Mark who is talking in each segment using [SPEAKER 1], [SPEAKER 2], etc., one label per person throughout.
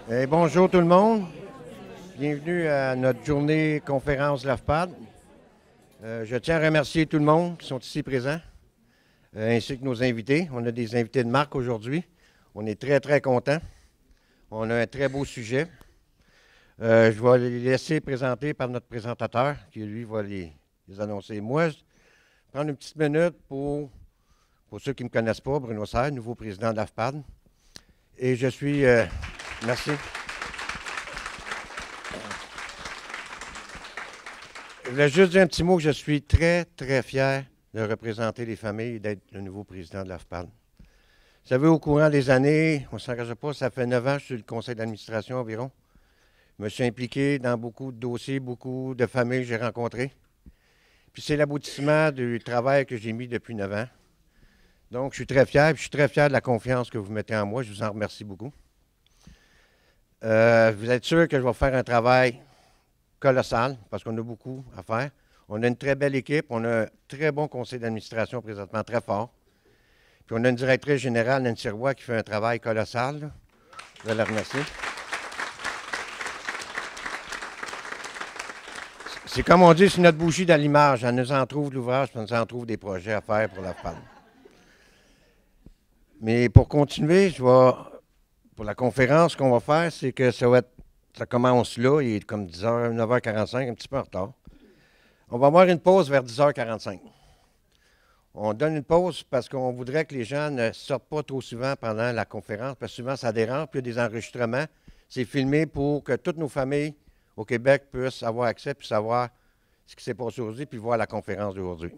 [SPEAKER 1] Bonjour tout le monde. Bienvenue à notre journée conférence LAFPAD. Je tiens à remercier tout le monde qui sont ici présents, ainsi que nos invités. On a des invités de marque aujourd'hui. On est très, très contents. On a un très beau sujet. Je vais les laisser présenter par notre présentateur, qui lui va les annoncer. Moi, je vais prendre une petite minute pour ceux qui ne me connaissent pas, Bruno Serre, nouveau président de l'AFPAD. Et je suis... merci. Je voulais juste dire un petit mot que je suis très, très fier de représenter les familles et d'être le nouveau président de l'AFPAD. Vous savez, au courant des années, on ne s'engage pas, ça fait 9 ans que je suis le conseil d'administration environ. Je me suis impliqué dans beaucoup de dossiers, beaucoup de familles que j'ai rencontrées. Puis c'est l'aboutissement du travail que j'ai mis depuis 9 ans. Donc, je suis très fier, puis je suis très fier de la confiance que vous mettez en moi. Je vous en remercie beaucoup. Vous êtes sûr que je vais faire un travail colossal, parce qu'on a beaucoup à faire. On a une très belle équipe, on a un très bon conseil d'administration présentement, très fort. Puis on a une directrice générale, Nancy Roy, qui fait un travail colossal. Là. Je vais la remercier. C'est comme on dit, c'est notre bougie d'allumage. Elle nous en trouve de l'ouvrage, puis elle nous en trouve des projets à faire pour la femme. Mais pour continuer, pour la conférence, ce qu'on va faire, c'est que ça commence là, il est comme 10h, 9h45, un petit peu en retard. On va avoir une pause vers 10h45. On donne une pause parce qu'on voudrait que les gens ne sortent pas trop souvent pendant la conférence, parce que souvent ça dérange, puis il y a des enregistrements. C'est filmé pour que toutes nos familles au Québec puissent avoir accès, puis savoir ce qui s'est passé aujourd'hui, puis voir la conférence d'aujourd'hui.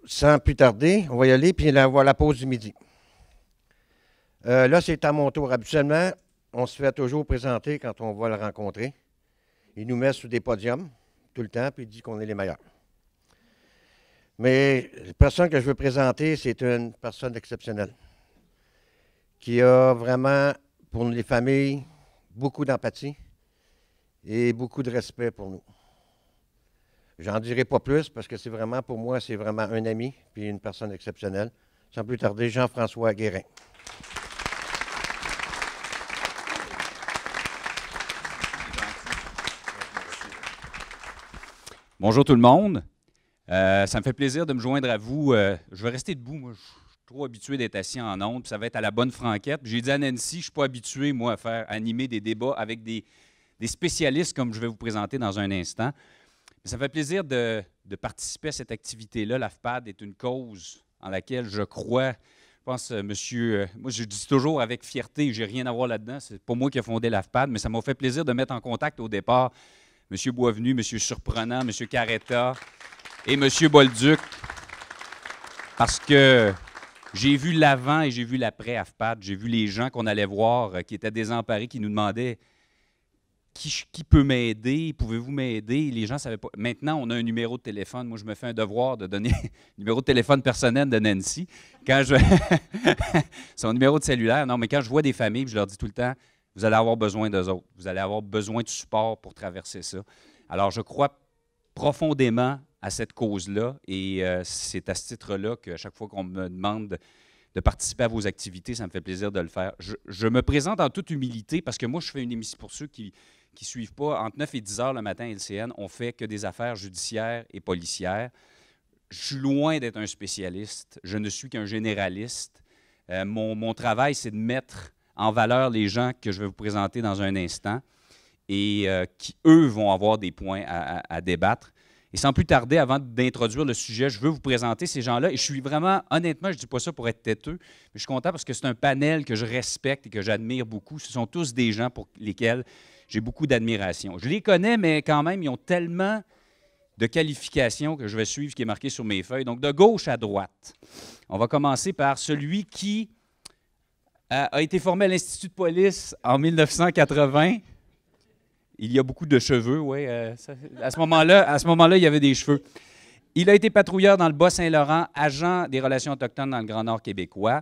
[SPEAKER 1] Sans plus tarder, on va y aller, puis on va avoir la pause du midi. Là, c'est à mon tour. Habituellement, on se fait toujours présenter quand on va le rencontrer. Il nous met sur des podiums tout le temps, puis il dit qu'on est les meilleurs. Mais la personne que je veux présenter, c'est une personne exceptionnelle qui a vraiment, pour les familles, beaucoup d'empathie et beaucoup de respect pour nous. J'en dirai pas plus parce que c'est vraiment, pour moi, c'est vraiment un ami puis une personne exceptionnelle. Sans plus tarder, Jean-François Guérin.
[SPEAKER 2] Bonjour tout le monde. Ça me fait plaisir de me joindre à vous. Je vais rester debout. Moi, je suis trop habitué d'être assis en ondes. Ça va être à la bonne franquette. J'ai dit à Nancy, je ne suis pas habitué, moi, à animer des débats avec des spécialistes comme je vais vous présenter dans un instant. Mais ça me fait plaisir de participer à cette activité-là. L'AFPAD est une cause en laquelle je crois. Je pense, monsieur, moi, je dis toujours avec fierté, je n'ai rien à voir là-dedans. C'est pas moi qui ai fondé l'AFPAD, mais ça m'a fait plaisir de mettre en contact au départ M. Boisvenu, M. Surprenant, M. Carretta et M. Bolduc, parce que j'ai vu l'avant et j'ai vu l'après AFPAD. J'ai vu les gens qu'on allait voir qui étaient désemparés, qui nous demandaient qui peut m'aider, pouvez-vous m'aider? Les gens ne savaient pas. Maintenant, on a un numéro de téléphone. Moi, je me fais un devoir de donner le numéro de téléphone personnel de Nancy. Son numéro de cellulaire. Non, mais quand je vois des familles, je leur dis tout le temps, vous allez avoir besoin d'eux autres. Vous allez avoir besoin de support pour traverser ça. Alors, je crois profondément à cette cause-là et c'est à ce titre-là qu'à chaque fois qu'on me demande de participer à vos activités, ça me fait plaisir de le faire. Je me présente en toute humilité parce que moi, je fais une émission pour ceux qui ne suivent pas. Entre 9 et 10 heures le matin à LCN, on fait que des affaires judiciaires et policières. Je suis loin d'être un spécialiste. Je ne suis qu'un généraliste. Mon travail, c'est de mettre en valeur les gens que je vais vous présenter dans un instant et qui, eux, vont avoir des points à débattre. Et sans plus tarder, avant d'introduire le sujet, je veux vous présenter ces gens-là. Et je suis vraiment, honnêtement, je ne dis pas ça pour être têteux, mais je suis content parce que c'est un panel que je respecte et que j'admire beaucoup. Ce sont tous des gens pour lesquels j'ai beaucoup d'admiration. Je les connais, mais quand même, ils ont tellement de qualifications que je vais suivre, qui est marqué sur mes feuilles. Donc, de gauche à droite, on va commencer par celui qui a été formé à l'Institut de police en 1980. Il y a beaucoup de cheveux, oui. À ce moment-là, il y avait des cheveux. Il a été patrouilleur dans le Bas-Saint-Laurent, agent des relations autochtones dans le Grand Nord québécois.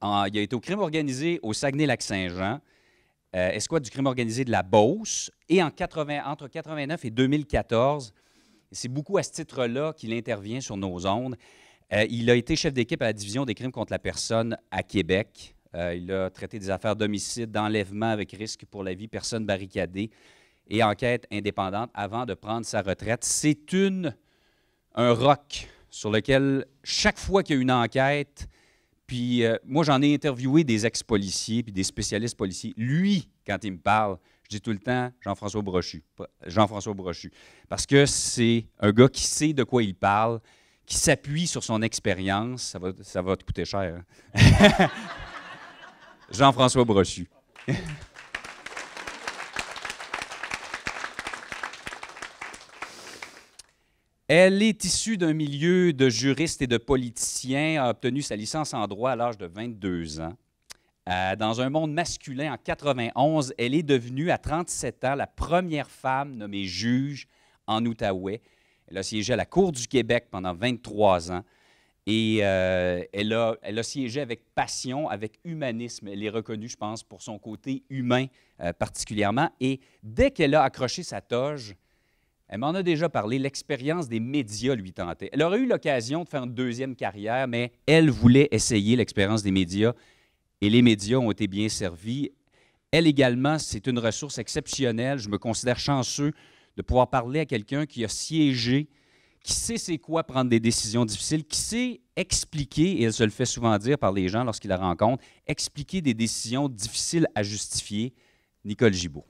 [SPEAKER 2] Il a été au crime organisé au Saguenay-Lac-Saint-Jean, escouade du crime organisé de la Beauce, et entre 89 et 2014, c'est beaucoup à ce titre-là qu'il intervient sur nos ondes. Il a été chef d'équipe à la division des crimes contre la personne à Québec. Il a traité des affaires d'homicide, d'enlèvement avec risque pour la vie, personnes barricadées et enquête indépendante avant de prendre sa retraite. C'est un roc sur lequel, chaque fois qu'il y a une enquête, puis moi, j'en ai interviewé des ex-policiers puis des spécialistes policiers. Lui, quand il me parle, je dis tout le temps Jean-François Brochu. Jean-François Brochu. Parce que c'est un gars qui sait de quoi il parle, qui s'appuie sur son expérience. Ça va te coûter cher. Hein? Jean-François Brochu. Elle est issue d'un milieu de juristes et de politiciens, a obtenu sa licence en droit à l'âge de 22 ans. Dans un monde masculin, en 91, elle est devenue, à 37 ans, la première femme nommée juge en Outaouais. Elle a siégé à la Cour du Québec pendant 23 ans et elle a siégé avec passion, avec humanisme. Elle est reconnue, je pense, pour son côté humain particulièrement. Et dès qu'elle a accroché sa toge, elle m'en a déjà parlé, l'expérience des médias lui tentait. Elle aurait eu l'occasion de faire une deuxième carrière, mais elle voulait essayer l'expérience des médias et les médias ont été bien servis. Elle également, c'est une ressource exceptionnelle. Je me considère chanceux de pouvoir parler à quelqu'un qui a siégé, qui sait c'est quoi prendre des décisions difficiles, qui sait expliquer, et elle se le fait souvent dire par les gens lorsqu'ils la rencontrent, expliquer des décisions difficiles à justifier. Nicole Gibault.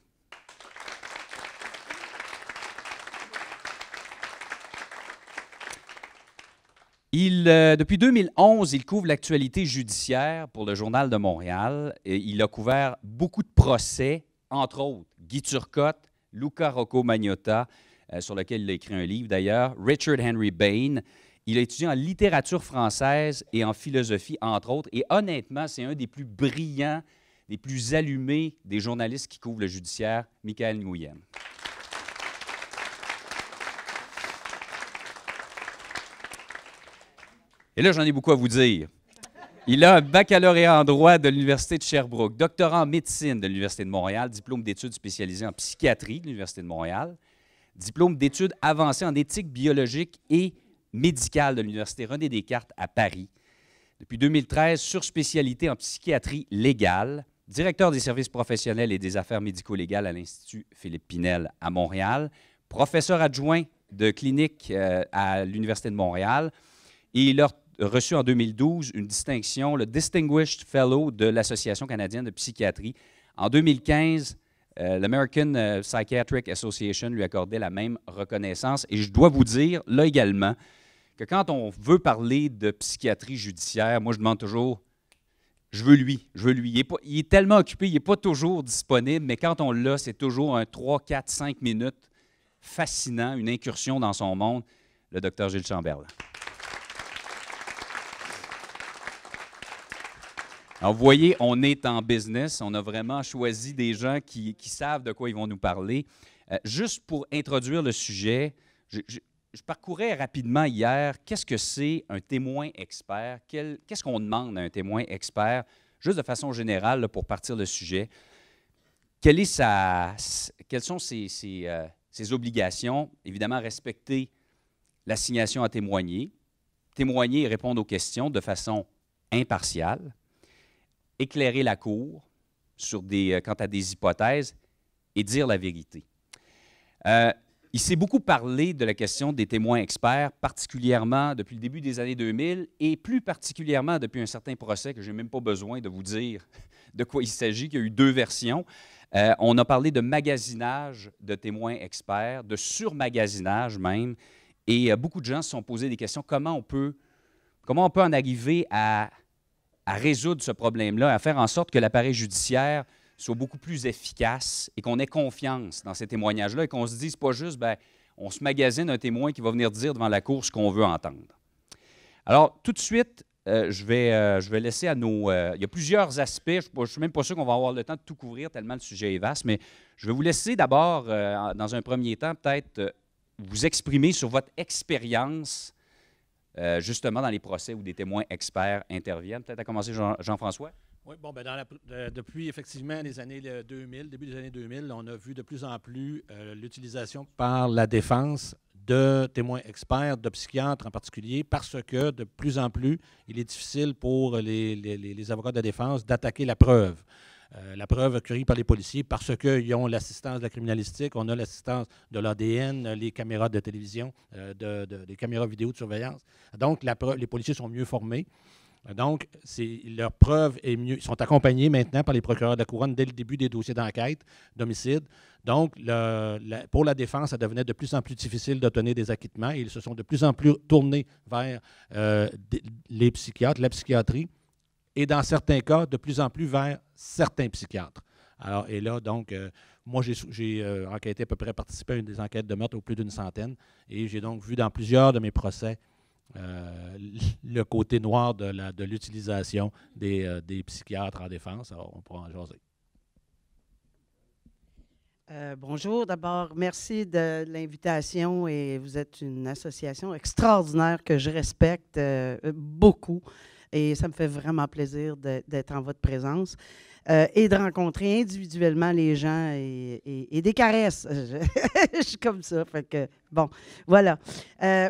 [SPEAKER 2] Depuis 2011, il couvre l'actualité judiciaire pour le Journal de Montréal. Et il a couvert beaucoup de procès, entre autres Guy Turcotte, Luca Rocco Magnotta, sur lequel il a écrit un livre d'ailleurs, Richard Henry Bain. Il a étudié en littérature française et en philosophie, entre autres. Et honnêtement, c'est un des plus brillants, des plus allumés des journalistes qui couvrent le judiciaire, Michael Nguyen. Et là, j'en ai beaucoup à vous dire. Il a un baccalauréat en droit de l'Université de Sherbrooke, doctorat en médecine de l'Université de Montréal, diplôme d'études spécialisées en psychiatrie de l'Université de Montréal, diplôme d'études avancées en éthique biologique et médicale de l'Université René Descartes à Paris. Depuis 2013, surspécialité en psychiatrie légale, directeur des services professionnels et des affaires médico-légales à l'Institut Philippe Pinel à Montréal, professeur adjoint de clinique à l'Université de Montréal, et il a reçu en 2012 une distinction, le Distinguished Fellow de l'Association canadienne de psychiatrie. En 2015, l'American Psychiatric Association lui accordait la même reconnaissance. Et je dois vous dire, là également, que quand on veut parler de psychiatrie judiciaire, moi je demande toujours, je veux lui. Il est tellement occupé, il n'est pas toujours disponible, mais quand on l'a, c'est toujours un 3, 4, 5 minutes fascinant, une incursion dans son monde, le Dr Gilles Chamberlain. Alors, vous voyez, on est en business. On a vraiment choisi des gens qui savent de quoi ils vont nous parler. Juste pour introduire le sujet, je parcourais rapidement hier, qu'est-ce que c'est un témoin expert? Qu'est-ce qu'on demande à un témoin expert? Juste de façon générale, là, pour partir le sujet. Quelles sont ses obligations? Évidemment, respecter l'assignation à témoigner. Témoigner et répondre aux questions de façon impartiale. Éclairer la cour quant à des hypothèses et dire la vérité. Il s'est beaucoup parlé de la question des témoins experts, particulièrement depuis le début des années 2000 et plus particulièrement depuis un certain procès que je n'ai même pas besoin de vous dire de quoi il s'agit, qu'il y a eu 2 versions. On a parlé de magasinage de témoins experts, de surmagasinage même, et beaucoup de gens se sont posé des questions. Comment on peut en arriver à résoudre ce problème-là, à faire en sorte que l'appareil judiciaire soit beaucoup plus efficace et qu'on ait confiance dans ces témoignages-là et qu'on se dise pas juste, on se magasine un témoin qui va venir dire devant la cour ce qu'on veut entendre. Alors, tout de suite, je vais laisser à nos... il y a plusieurs aspects, je ne suis même pas sûr qu'on va avoir le temps de tout couvrir tellement le sujet est vaste, mais je vais vous laisser d'abord, dans un premier temps, peut-être vous exprimer sur votre expérience justement dans les procès où des témoins experts interviennent. Peut-être à commencer, Jean-François?
[SPEAKER 3] Oui, bon, depuis effectivement les années 2000, début des années 2000, on a vu de plus en plus l'utilisation par la défense de témoins experts, de psychiatres en particulier, parce que de plus en plus, il est difficile pour les avocats de la défense d'attaquer la preuve. La preuve recueillie par les policiers parce qu'ils ont l'assistance de la criminalistique, on a l'assistance de l'ADN, les caméras de télévision, les caméras vidéo de surveillance. Donc, les policiers sont mieux formés. Donc, leur preuve est mieux. Ils sont accompagnés maintenant par les procureurs de la Couronne dès le début des dossiers d'enquête d'homicide. Donc, pour la défense, ça devenait de plus en plus difficile d'obtenir des acquittements et ils se sont de plus en plus tournés vers les psychiatres, la psychiatrie, et dans certains cas, de plus en plus vers certains psychiatres. Alors, et là, donc, moi, j'ai enquêté à peu près, participé à des enquêtes de meurtre au plus d'une centaine, et j'ai donc vu dans plusieurs de mes procès le côté noir de l'utilisation des psychiatres en défense. Alors, on pourra en jaser.
[SPEAKER 4] Bonjour. D'abord, merci de l'invitation et vous êtes une association extraordinaire que je respecte beaucoup. Et ça me fait vraiment plaisir d'être en votre présence et de rencontrer individuellement les gens et des caresses. Je suis comme ça. Fait que, bon, voilà.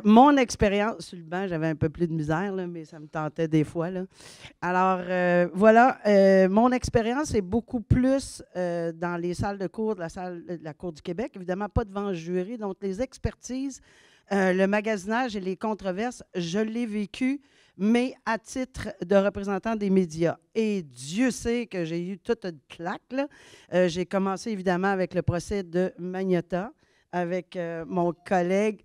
[SPEAKER 4] Mon expérience, sur le banc, j'avais un peu plus de misère, là, mais ça me tentait des fois. Là. Alors, voilà. Mon expérience est beaucoup plus dans les salles de cours de la Cour du Québec. Évidemment, pas devant le jury. Donc, les expertises, le magasinage et les controverses, je l'ai vécu, mais à titre de représentant des médias. Et Dieu sait que j'ai eu toute une claque. J'ai commencé évidemment avec le procès de Magnotta, avec mon collègue,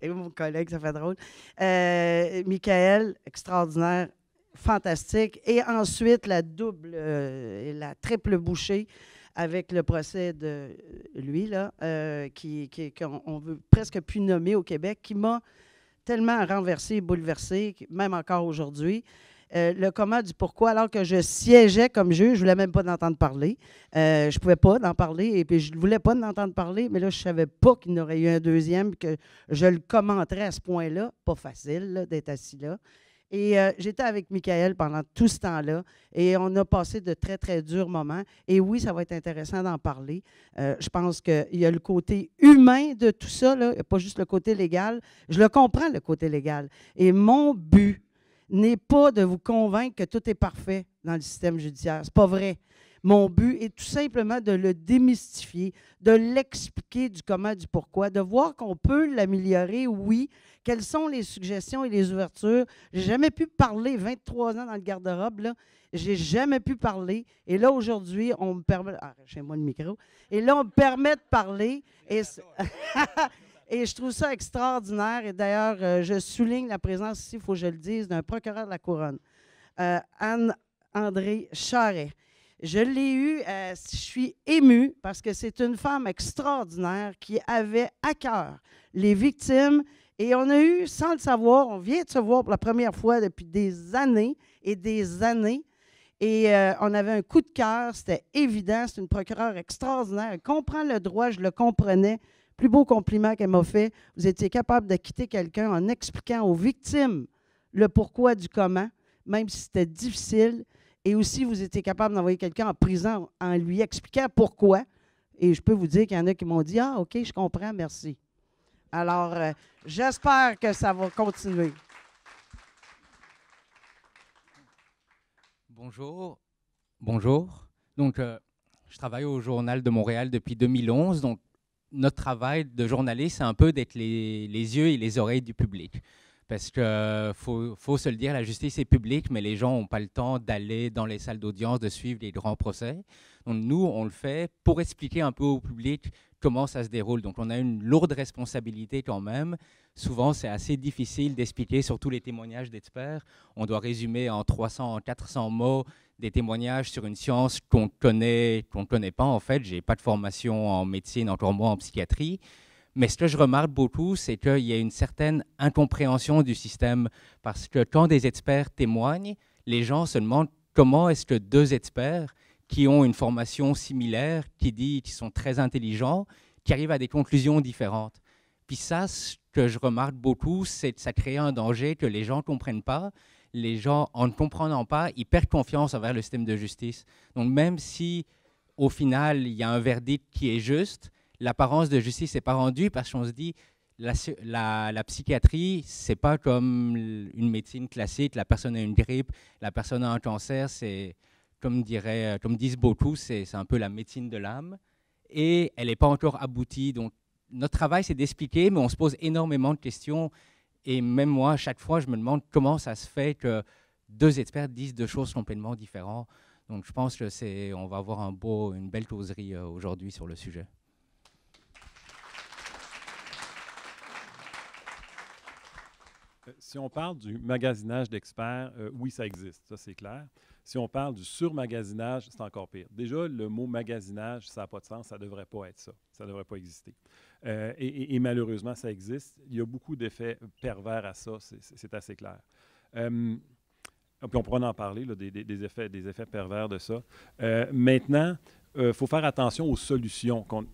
[SPEAKER 4] ça fait drôle, Michael, extraordinaire, fantastique. Et ensuite, la double et la triple bouchée avec le procès de lui, là, qu'on veut presque plus nommer au Québec, qui m'a tellement renversé, bouleversé, même encore aujourd'hui. Le comment du pourquoi, alors que je siégeais comme juge, je ne voulais même pas d'entendre parler. Je ne pouvais pas en parler, et puis je ne voulais pas d'entendre parler, mais là, je ne savais pas qu'il y en aurait eu un deuxième, que je le commenterais à ce point-là. Pas facile là, d'être assis là. Et j'étais avec Michael pendant tout ce temps-là et on a passé de très, très durs moments. Et oui, ça va être intéressant d'en parler. Je pense qu'il y a le côté humain de tout ça, là, pas juste le côté légal. Je le comprends, le côté légal. Et mon but n'est pas de vous convaincre que tout est parfait dans le système judiciaire. C'est pas vrai. Mon but est tout simplement de le démystifier, de l'expliquer du comment, du pourquoi, de voir qu'on peut l'améliorer, oui. Quelles sont les suggestions et les ouvertures? Je n'ai jamais pu parler, 23 ans dans le garde-robe, là. Je n'ai jamais pu parler. Et là, aujourd'hui, on me permet... Arrachez-moi le micro. Et là, on me permet de parler. Et, et je trouve ça extraordinaire. Et d'ailleurs, je souligne la présence ici, il faut que je le dise, d'un procureur de la Couronne, Anne-André Charret. Je l'ai eu, je suis émue parce que c'est une femme extraordinaire qui avait à cœur les victimes. Et on a eu, sans le savoir, on vient de se voir pour la première fois depuis des années et des années. Et on avait un coup de cœur, c'était évident, c'est une procureure extraordinaire. Elle comprend le droit, je le comprenais. Plus beau compliment qu'elle m'a fait. Vous étiez capable d'acquitter quelqu'un en expliquant aux victimes le pourquoi du comment, même si c'était difficile. Et aussi, vous étiez capable d'envoyer quelqu'un en prison en lui expliquant pourquoi. Et je peux vous dire qu'il y en a qui m'ont dit « Ah, OK, je comprends, merci ». Alors, j'espère que ça va continuer.
[SPEAKER 5] Bonjour. Bonjour. Donc, je travaille au Journal de Montréal depuis 2011. Donc, notre travail de journaliste, c'est un peu d'être les yeux et les oreilles du public. Parce qu'il faut se le dire, la justice est publique, mais les gens n'ont pas le temps d'aller dans les salles d'audience, de suivre les grands procès. Donc nous, on le fait pour expliquer un peu au public comment ça se déroule. Donc on a une lourde responsabilité quand même. Souvent, c'est assez difficile d'expliquer, surtout les témoignages d'experts. On doit résumer en 300, en 400 mots des témoignages sur une science qu'on connaît pas en fait. Je n'ai pas de formation en médecine, encore moins en psychiatrie. Mais ce que je remarque beaucoup, c'est qu'il y a une certaine incompréhension du système parce que quand des experts témoignent, les gens se demandent comment est-ce que deux experts qui ont une formation similaire, qui sont très intelligents, qui arrivent à des conclusions différentes. Puis ça, ce que je remarque beaucoup, c'est que ça crée un danger que les gens ne comprennent pas. Les gens, en ne comprenant pas, ils perdent confiance envers le système de justice. Donc même si, au final, il y a un verdict qui est juste, l'apparence de justice n'est pas rendue parce qu'on se dit la psychiatrie, c'est pas comme une médecine classique. La personne a une grippe, la personne a un cancer, c'est comme disent beaucoup, c'est un peu la médecine de l'âme. Et elle n'est pas encore aboutie. Donc, notre travail, c'est d'expliquer, mais on se pose énormément de questions. Et même moi, à chaque fois, je me demande comment ça se fait que deux experts disent deux choses complètement différentes. Donc, je pense que on va avoir une belle causerie aujourd'hui sur le sujet.
[SPEAKER 6] Si on parle du magasinage d'experts, oui, ça existe, ça c'est clair. Si on parle du surmagasinage, c'est encore pire. Déjà, le mot magasinage, ça n'a pas de sens, ça ne devrait pas être ça. Ça ne devrait pas exister. Et malheureusement, ça existe. Il y a beaucoup d'effets pervers à ça, c'est assez clair. Puis on pourra en parler, là, des effets pervers de ça. Maintenant, il faut faire attention aux solutions qu'on...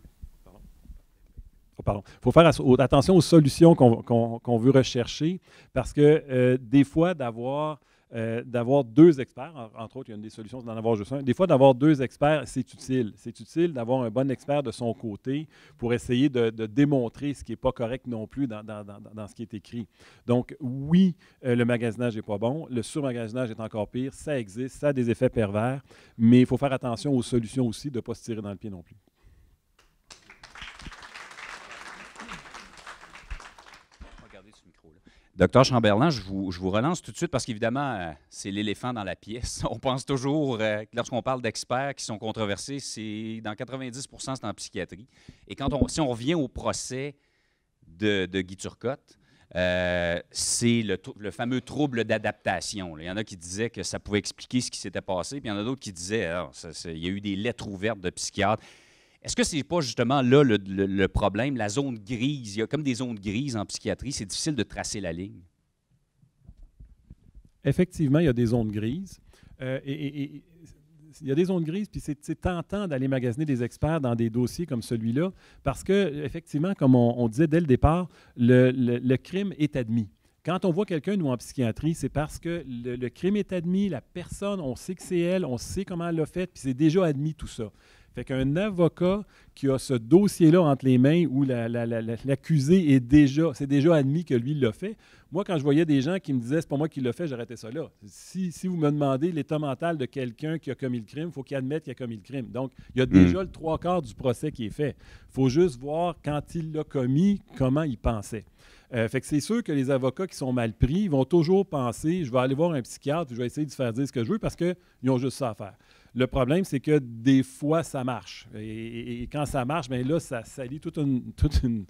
[SPEAKER 6] Il faut faire attention aux solutions qu'on veut rechercher parce que des fois, d'avoir deux experts, entre autres, il y a une des solutions, c'est d'en avoir juste un. Des fois, d'avoir deux experts, c'est utile. C'est utile d'avoir un bon expert de son côté pour essayer de démontrer ce qui n'est pas correct non plus dans ce qui est écrit. Donc, oui, le magasinage n'est pas bon. Le surmagasinage est encore pire. Ça existe, ça a des effets pervers, mais il faut faire attention aux solutions aussi de ne pas se tirer dans le pied non plus.
[SPEAKER 2] Docteur Chamberlain, je vous relance tout de suite parce qu'évidemment, c'est l'éléphant dans la pièce. On pense toujours, lorsqu'on parle d'experts qui sont controversés, c'est dans 90 % c'est en psychiatrie. Et si on revient au procès de Guy Turcotte, c'est le fameux trouble d'adaptation. Il y en a qui disaient que ça pouvait expliquer ce qui s'était passé, puis il y en a d'autres qui disaient il y a eu des lettres ouvertes de psychiatres. Est-ce que ce n'est pas justement là le problème, la zone grise? Il y a comme des zones grises en psychiatrie, c'est difficile de tracer la ligne.
[SPEAKER 6] Effectivement, il y a des zones grises. Il y a des zones grises, puis c'est tentant d'aller magasiner des experts dans des dossiers comme celui-là, parce que, effectivement, comme on disait dès le départ, le crime est admis. Quand on voit quelqu'un, nous, en psychiatrie, c'est parce que le crime est admis, la personne, on sait que c'est elle, on sait comment elle l'a fait, puis c'est déjà admis tout ça. Fait qu'un avocat qui a ce dossier-là entre les mains où l'accusé c'est déjà admis que lui l'a fait. Moi, quand je voyais des gens qui me disaient « c'est pas moi qui l'a fait », j'arrêtais ça là. Si vous me demandez l'état mental de quelqu'un qui a commis le crime, il faut qu'il admette qu'il a commis le crime. Donc, il y a déjà le 3/4 du procès qui est fait. Il faut juste voir, quand il l'a commis, comment il pensait. Fait que c'est sûr que les avocats qui sont mal pris, ils vont toujours penser « je vais aller voir un psychiatre, je vais essayer de faire dire ce que je veux » parce qu'ils ont juste ça à faire. Le problème, c'est que des fois, ça marche. Et quand ça marche, bien là, ça salit toute une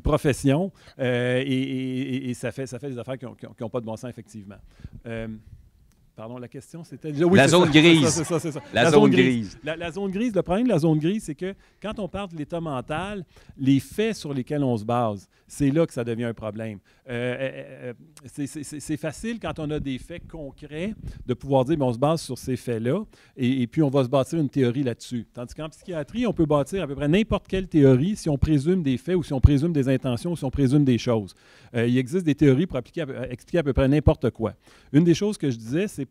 [SPEAKER 6] profession et ça fait des affaires qui n'ont pas de bon sens, effectivement. Pardon, la question, c'était... Oui,
[SPEAKER 2] la zone grise.
[SPEAKER 6] C'est ça.
[SPEAKER 2] La zone grise.
[SPEAKER 6] La zone grise, le problème de la zone grise, c'est que quand on parle de l'état mental, les faits sur lesquels on se base, c'est là que ça devient un problème. C'est facile quand on a des faits concrets de pouvoir dire, bien, on se base sur ces faits-là et puis on va se bâtir une théorie là-dessus. Tandis qu'en psychiatrie, on peut bâtir à peu près n'importe quelle théorie si on présume des faits ou si on présume des intentions ou si on présume des choses. Il existe des théories pour expliquer à peu près n'importe quoi. Une des choses que je disais, c'est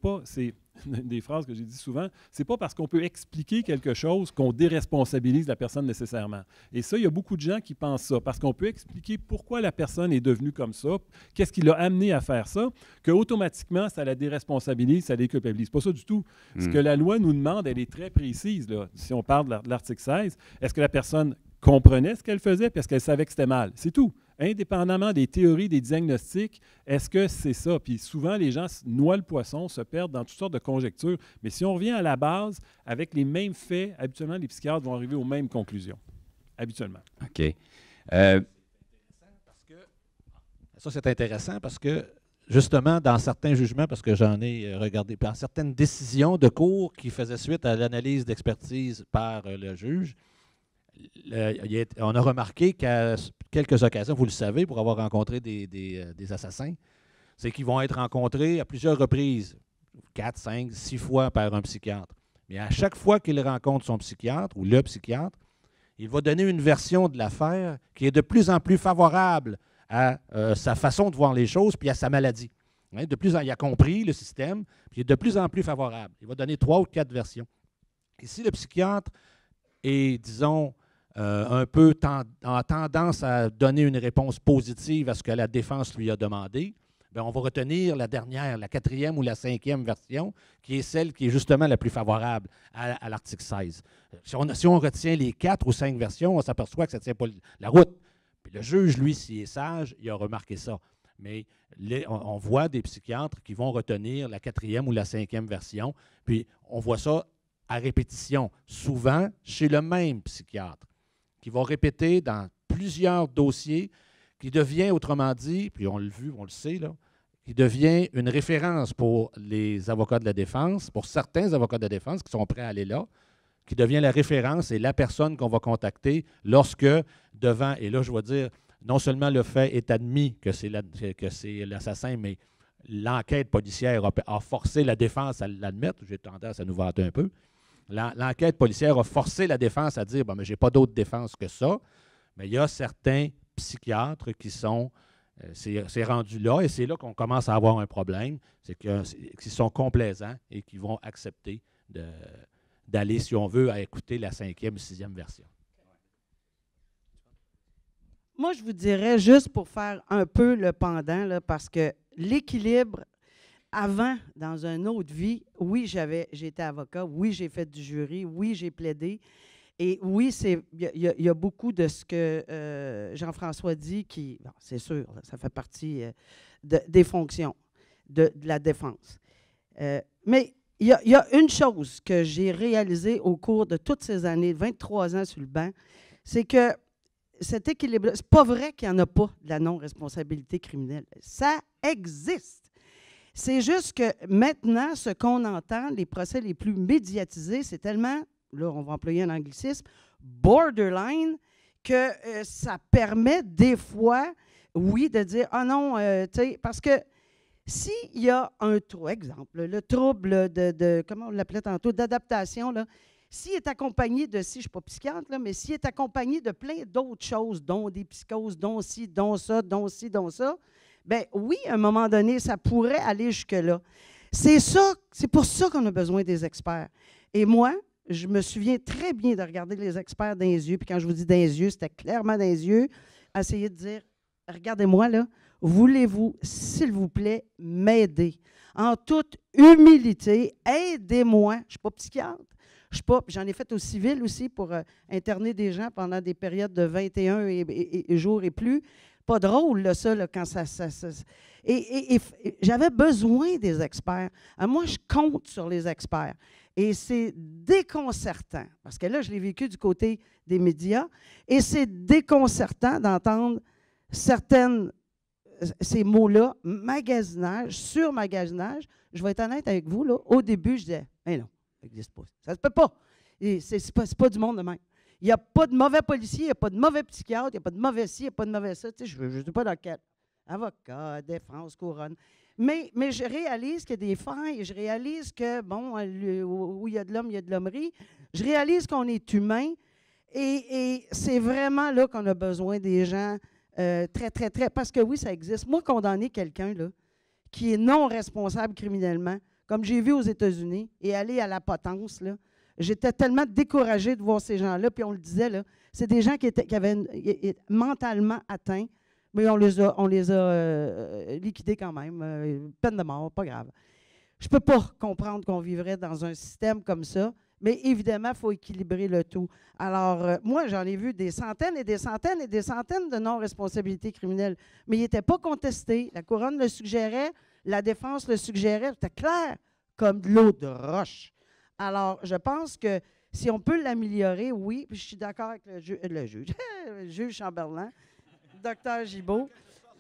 [SPEAKER 6] des phrases que j'ai dit souvent, c'est pas parce qu'on peut expliquer quelque chose qu'on déresponsabilise la personne nécessairement. Et ça, il y a beaucoup de gens qui pensent ça, parce qu'on peut expliquer pourquoi la personne est devenue comme ça, qu'est-ce qui l'a amené à faire ça, qu'automatiquement, ça la déresponsabilise, ça la déculpabilise. Pas ça du tout. Ce que la loi nous demande, elle est très précise, là. Si on parle de l'article 16, est-ce que la personne comprenait ce qu'elle faisait parce qu'elle savait que c'était mal? C'est tout. Indépendamment des théories, des diagnostics, est-ce que c'est ça? Puis souvent, les gens noient le poisson, se perdent dans toutes sortes de conjectures. Mais si on revient à la base, avec les mêmes faits, habituellement, les psychiatres vont arriver aux mêmes conclusions. Habituellement.
[SPEAKER 2] OK.
[SPEAKER 3] Ça, c'est intéressant parce que, justement, dans certains jugements, parce que j'en ai regardé, dans certaines décisions de cour qui faisaient suite à l'analyse d'expertise par le juge, on a remarqué qu'à quelques occasions, vous le savez, pour avoir rencontré des assassins, c'est qu'ils vont être rencontrés à plusieurs reprises, 4, 5, 6 fois par un psychiatre. Mais à chaque fois qu'il rencontre son psychiatre ou le psychiatre, il va donner une version de l'affaire qui est de plus en plus favorable à sa façon de voir les choses puis à sa maladie. Hein, il a compris le système, puis il est de plus en plus favorable. Il va donner 3 ou 4 versions. Et si le psychiatre est, disons, un peu en tendance à donner une réponse positive à ce que la défense lui a demandé, bien, on va retenir la dernière, la 4e ou la 5e version, qui est celle qui est justement la plus favorable à l'article 16. Si on retient les 4 ou 5 versions, on s'aperçoit que ça ne tient pas la route. Puis le juge, lui, s'il est sage, il a remarqué ça. Mais on voit des psychiatres qui vont retenir la 4e ou la 5e version, puis on voit ça à répétition, souvent chez le même psychiatre, qui va répéter dans plusieurs dossiers, qui devient, autrement dit, puis on l'a vu, on le sait, là, qui devient une référence pour les avocats de la défense, pour certains avocats de la défense qui sont prêts à aller là, qui devient la référence et la personne qu'on va contacter lorsque, devant, et là je vais dire, non seulement le fait est admis que c'est l'assassin, mais l'enquête policière a forcé la défense à l'admettre. J'ai tendance à nous vanter un peu. L'enquête policière a forcé la défense à dire bon, mais je n'ai pas d'autre défense que ça. Mais il y a certains psychiatres qui sont. C'est rendu là, et c'est là qu'on commence à avoir un problème. C'est qu'ils sont complaisants et qu'ils vont accepter d'aller, si on veut, à écouter la 5e ou 6e version.
[SPEAKER 4] Moi, je vous dirais, juste pour faire un peu le pendant, là, parce que l'équilibre, avant, dans une autre vie, oui, j'ai été avocat, oui, j'ai fait du jury, oui, j'ai plaidé. Et oui, il y a beaucoup de ce que Jean-François dit qui, bon, c'est sûr, ça fait partie des fonctions de la défense. Mais il y a une chose que j'ai réalisée au cours de toutes ces années, 23 ans sur le banc, c'est que cet équilibre, c'est pas vrai qu'il n'y en a pas de la non-responsabilité criminelle. Ça existe. C'est juste que maintenant, ce qu'on entend, les procès les plus médiatisés, c'est tellement, là, on va employer un anglicisme, borderline, que ça permet des fois, oui, de dire, ah non, tu sais, parce que s'il y a un trouble, exemple, le trouble de comment on l'appelait tantôt, d'adaptation, là, s'il est accompagné de, si je ne suis pas psychiatre, là, mais s'il est accompagné de plein d'autres choses, dont des psychoses, dont ci, dont ça, dont ci, dont ça, bien oui, à un moment donné, ça pourrait aller jusque-là. C'est pour ça qu'on a besoin des experts. Et moi, je me souviens très bien de regarder les experts dans les yeux, puis quand je vous dis dans les yeux, c'était clairement dans les yeux, essayer de dire, regardez-moi là, voulez-vous, s'il vous plaît, m'aider? En toute humilité, aidez-moi. Je ne suis pas psychiatre. J'en ai fait au civil aussi pour interner des gens pendant des périodes de 21 jours et plus. Pas drôle, là, ça, là, quand ça. Et j'avais besoin des experts. Moi, je compte sur les experts. Et c'est déconcertant, parce que là, je l'ai vécu du côté des médias, et c'est déconcertant d'entendre ces mots-là, magasinage, surmagasinage. Je vais être honnête avec vous, là, au début, je disais, non. Ça n'existe pas. Ça ne se peut pas. C'est pas du monde de même. Il n'y a pas de mauvais policier, il n'y a pas de mauvais psychiatre, il n'y a pas de mauvais ci, il n'y a pas de mauvais ça. Tu sais, je ne sais pas dans quel. Avocat, défense, couronne. Mais je réalise qu'il y a des failles. Je réalise que, bon, où il y a de l'homme, il y a de l'hommerie. Je réalise qu'on est humain. Et c'est vraiment là qu'on a besoin des gens très, très, très. Parce que oui, ça existe. Moi, condamner quelqu'un là, qui est non responsable criminellement, comme j'ai vu aux États-Unis, et aller à la potence, là, j'étais tellement découragée de voir ces gens-là, puis on le disait, là, c'est des gens qui avaient mentalement atteints, mais on les a liquidés quand même, peine de mort, pas grave. Je ne peux pas comprendre qu'on vivrait dans un système comme ça, mais évidemment, il faut équilibrer le tout. Alors, moi, j'en ai vu des centaines et des centaines et des centaines de non-responsabilités criminelles, mais ils n'étaient pas contestés. La couronne le suggérait, la défense le suggérait, c'était clair comme de l'eau de roche. Alors, je pense que si on peut l'améliorer, oui, puis je suis d'accord avec le juge Chamberlain, docteur Gibault.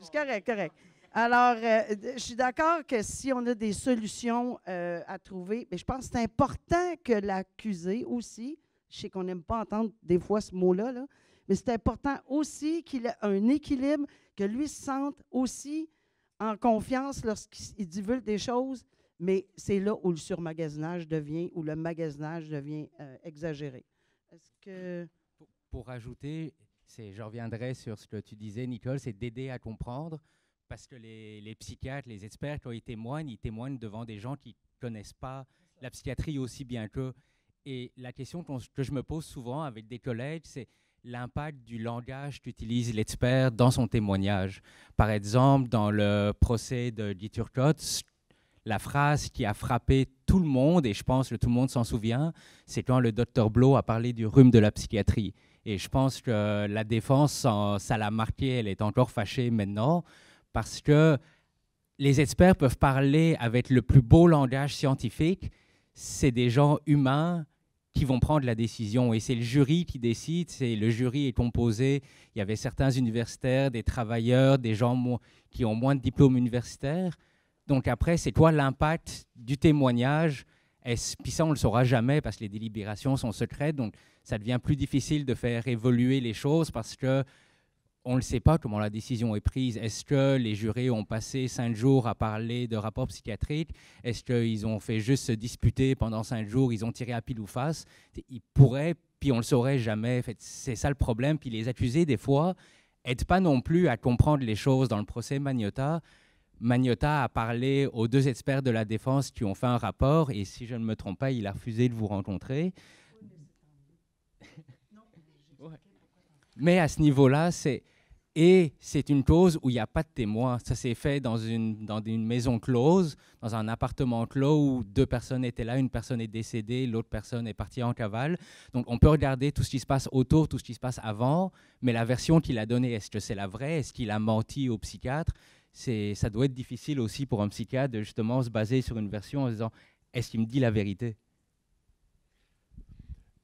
[SPEAKER 4] C'est correct. Alors, je suis d'accord que si on a des solutions à trouver, mais je pense que c'est important que l'accusé aussi, je sais qu'on n'aime pas entendre des fois ce mot-là, là, mais c'est important aussi qu'il ait un équilibre, que lui se sente aussi en confiance lorsqu'il divulgue des choses, mais c'est là où le surmagasinage devient, où le magasinage devient exagéré. Est-ce que...
[SPEAKER 5] Pour ajouter, je reviendrai sur ce que tu disais, Nicole, c'est d'aider à comprendre, parce que les psychiatres, les experts, quand ils témoignent devant des gens qui ne connaissent pas la psychiatrie aussi bien qu'eux. Et la question que je me pose souvent avec des collègues, c'est l'impact du langage qu'utilise l'expert dans son témoignage. Par exemple, dans le procès de Guy Turcotte, la phrase qui a frappé tout le monde, et je pense que tout le monde s'en souvient, c'est quand le docteur Blo a parlé du rhume de la psychiatrie. Et je pense que la défense, ça l'a marqué, elle est encore fâchée maintenant, parce que les experts peuvent parler avec le plus beau langage scientifique, c'est des gens humains qui vont prendre la décision. Et c'est le jury qui décide. Le jury est composé, il y avait certains universitaires, des travailleurs, des gens qui ont moins de diplômes universitaires. Donc après, c'est quoi l'impact du témoignage? Puis ça, on ne le saura jamais parce que les délibérations sont secrètes. Donc ça devient plus difficile de faire évoluer les choses parce que on ne sait pas comment la décision est prise. Est-ce que les jurés ont passé 5 jours à parler de rapports psychiatriques? Est-ce qu'ils ont fait juste se disputer pendant 5 jours? Ils ont tiré à pile ou face? Ils pourraient, puis on ne le saurait jamais. En fait, c'est ça le problème. Puis les accusés, des fois, n'aident pas non plus à comprendre les choses. Dans le procès Magnotta, Magnotta a parlé aux 2 experts de la défense qui ont fait un rapport, et si je ne me trompe pas, il a refusé de vous rencontrer. Mais à ce niveau-là, c'est une cause où il n'y a pas de témoin. Ça s'est fait dans une maison close, dans un appartement clos où 2 personnes étaient là, une personne est décédée, l'autre personne est partie en cavale. Donc on peut regarder tout ce qui se passe autour, tout ce qui se passe avant, mais la version qu'il a donnée, est-ce que c'est la vraie? Est-ce qu'il a menti au psychiatre? Ça doit être difficile aussi pour un psychiatre de justement se baser sur une version en disant « est-ce qu'il me dit la vérité ?»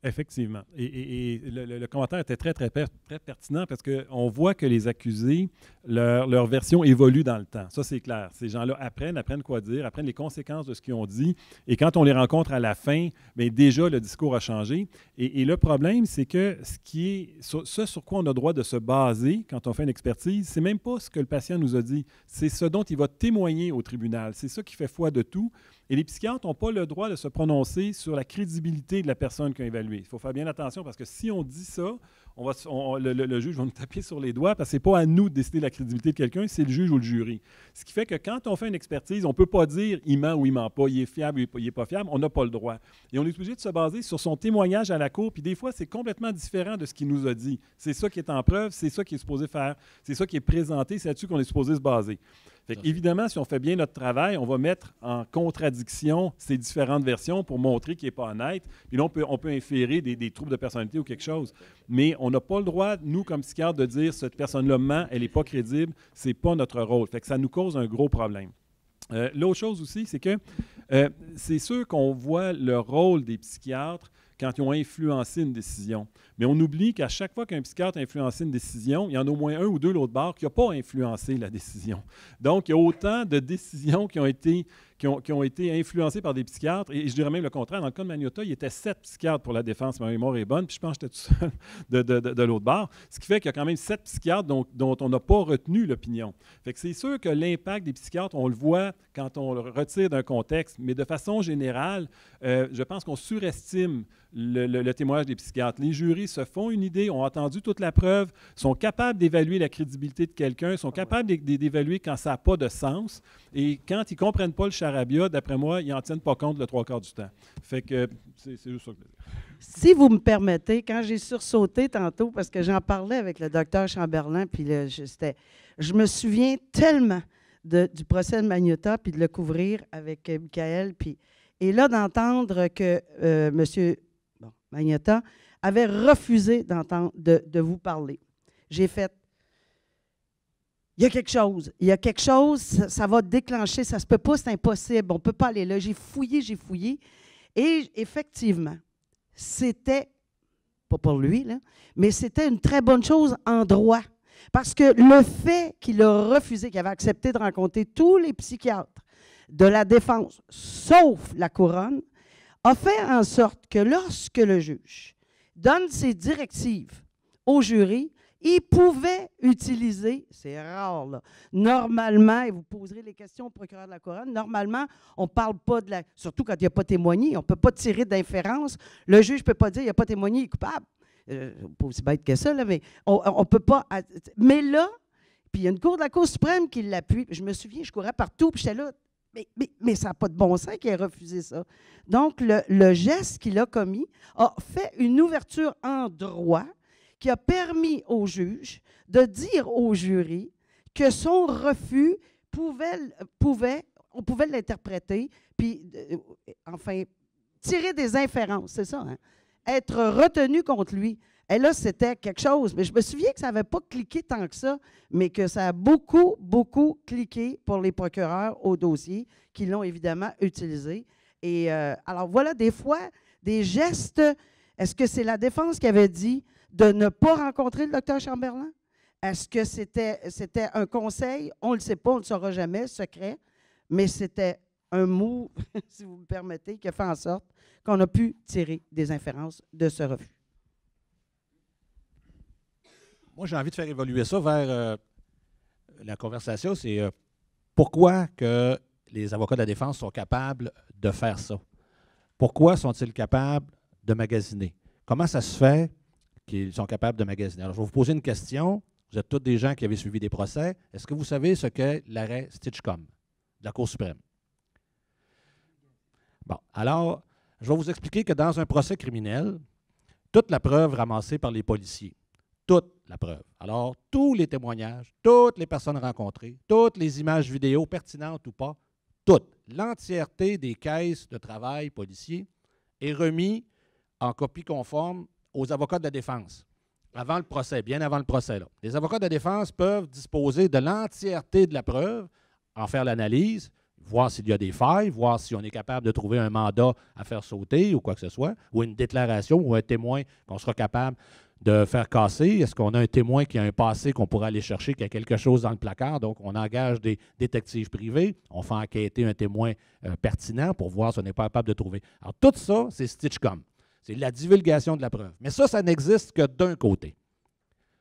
[SPEAKER 6] Effectivement. Et le commentaire était très pertinent parce qu'on voit que les accusés, leur version évolue dans le temps. Ça, c'est clair. Ces gens-là apprennent quoi dire, apprennent les conséquences de ce qu'ils ont dit. Et quand on les rencontre à la fin, bien, déjà, le discours a changé. Et le problème, c'est que ce sur quoi on a le droit de se baser quand on fait une expertise, c'est même pas ce que le patient nous a dit. C'est ce dont il va témoigner au tribunal. C'est ça qui fait foi de tout. Et les psychiatres n'ont pas le droit de se prononcer sur la crédibilité de la personne qu'ils ont évaluée. Il faut faire bien attention parce que si on dit ça, le juge va nous taper sur les doigts parce que ce n'est pas à nous de décider de la crédibilité de quelqu'un, c'est le juge ou le jury. Ce qui fait que quand on fait une expertise, on ne peut pas dire il ment ou il ne ment pas, il est fiable ou il n'est pas fiable, on n'a pas le droit. Et on est obligé de se baser sur son témoignage à la cour, puis des fois, c'est complètement différent de ce qu'il nous a dit. C'est ça qui est en preuve, c'est ça qui est supposé faire, c'est ça qui est présenté, c'est là-dessus qu'on est supposé se baser. Fait évidemment, si on fait bien notre travail, on va mettre en contradiction ces différentes versions pour montrer qu'il n'est pas honnête. Puis là, on peut inférer des troubles de personnalité ou quelque chose. Mais on n'a pas le droit, nous, comme psychiatres, de dire cette personne-là ment, elle n'est pas crédible. Ce n'est pas notre rôle. Fait que ça nous cause un gros problème. L'autre chose aussi, c'est que c'est sûr qu'on voit le rôle des psychiatres quand ils ont influencé une décision. Mais on oublie qu'à chaque fois qu'un psychiatre a influencé une décision, il y en a au moins un ou deux l'autre bord qui n'ont pas influencé la décision. Donc, il y a autant de décisions qui ont été influencées par des psychiatres, et je dirais même le contraire. Dans le cas de Magnotta, il y était 7 psychiatres pour la défense, ma mémoire est bonne, puis je pense que j'étais tout seul de l'autre bord, ce qui fait qu'il y a quand même 7 psychiatres dont on n'a pas retenu l'opinion. Fait que c'est sûr que l'impact des psychiatres, on le voit quand on le retire d'un contexte, mais de façon générale, je pense qu'on surestime le témoignage des psychiatres. Les jurys se font une idée, ont entendu toute la preuve, sont capables d'évaluer la crédibilité de quelqu'un, sont capables d'évaluer quand ça n'a pas de sens. Et quand ils ne comprennent pas le charabia, d'après moi, ils n'en tiennent pas compte le 3/4 du temps. Fait que c'est juste ça que je veux dire.
[SPEAKER 4] Si vous me permettez, quand j'ai sursauté tantôt, parce que j'en parlais avec le docteur Chamberlain, puis je me souviens tellement du procès de Magnotta, puis de le couvrir avec Michael, et là, d'entendre que M. Magnotta avait refusé de vous parler. J'ai fait, il y a quelque chose, ça va déclencher, ça ne se peut pas, c'est impossible, on ne peut pas aller là. J'ai fouillé, et effectivement, c'était, pas pour lui, là, mais c'était une très bonne chose en droit. Parce que le fait qu'il a refusé, qu'il avait accepté de rencontrer tous les psychiatres de la défense, sauf la couronne, a fait en sorte que lorsque le juge donne ses directives au jury, il pouvait utiliser, c'est rare, là, normalement, et vous poserez les questions au procureur de la couronne, normalement, on ne parle pas surtout quand il n'y a pas témoigné, on ne peut pas tirer d'inférence. Le juge ne peut pas dire il n'a pas témoigné, il est coupable. Pas aussi bête que ça, là, mais on ne peut pas. Mais là, puis il y a une cour de la Cour suprême qui l'appuie. Je me souviens, je courais partout, puis j'étais là. Mais ça n'a pas de bon sens qu'il ait refusé ça. Donc, le geste qu'il a commis a fait une ouverture en droit qui a permis au juge de dire au jury que son refus on pouvait l'interpréter, puis, enfin, tirer des inférences, c'est ça, hein? Être retenu contre lui. Et là, c'était quelque chose. Mais je me souviens que ça n'avait pas cliqué tant que ça, mais que ça a beaucoup, beaucoup cliqué pour les procureurs au dossier, qui l'ont évidemment utilisé. Et alors, voilà, des fois, des gestes. Est-ce que c'est la défense qui avait dit de ne pas rencontrer le docteur Chamberlain? Est-ce que c'était un conseil? On ne le sait pas, on ne le saura jamais, secret. Mais c'était un mot, si vous me permettez, qui a fait en sorte qu'on a pu tirer des inférences de ce refus.
[SPEAKER 3] Moi, j'ai envie de faire évoluer ça vers la conversation. C'est pourquoi que les avocats de la défense sont capables de faire ça? Pourquoi sont-ils capables de magasiner? Comment ça se fait qu'ils sont capables de magasiner? Alors, je vais vous poser une question. Vous êtes tous des gens qui avaient suivi des procès. Est-ce que vous savez ce qu'est l'arrêt Stinchcomb de la Cour suprême? Bon, alors, je vais vous expliquer que dans un procès criminel, toute la preuve ramassée par les policiers, toute la preuve, alors tous les témoignages, toutes les personnes rencontrées, toutes les images vidéo pertinentes ou pas, toute, l'entièreté des caisses de travail policiers est remis en copie conforme aux avocats de la défense. Avant le procès, bien avant le procès. Là. Les avocats de la défense peuvent disposer de l'entièreté de la preuve, en faire l'analyse, voir s'il y a des failles, voir si on est capable de trouver un mandat à faire sauter ou quoi que ce soit, ou une déclaration ou un témoin qu'on sera capable de faire casser. Est-ce qu'on a un témoin qui a un passé qu'on pourrait aller chercher, qui a quelque chose dans le placard? Donc, on engage des détectives privés, on fait enquêter un témoin pertinent pour voir si on n'est pas capable de trouver. Alors, tout ça, c'est Stinchcomb. C'est la divulgation de la preuve. Mais ça n'existe que d'un côté.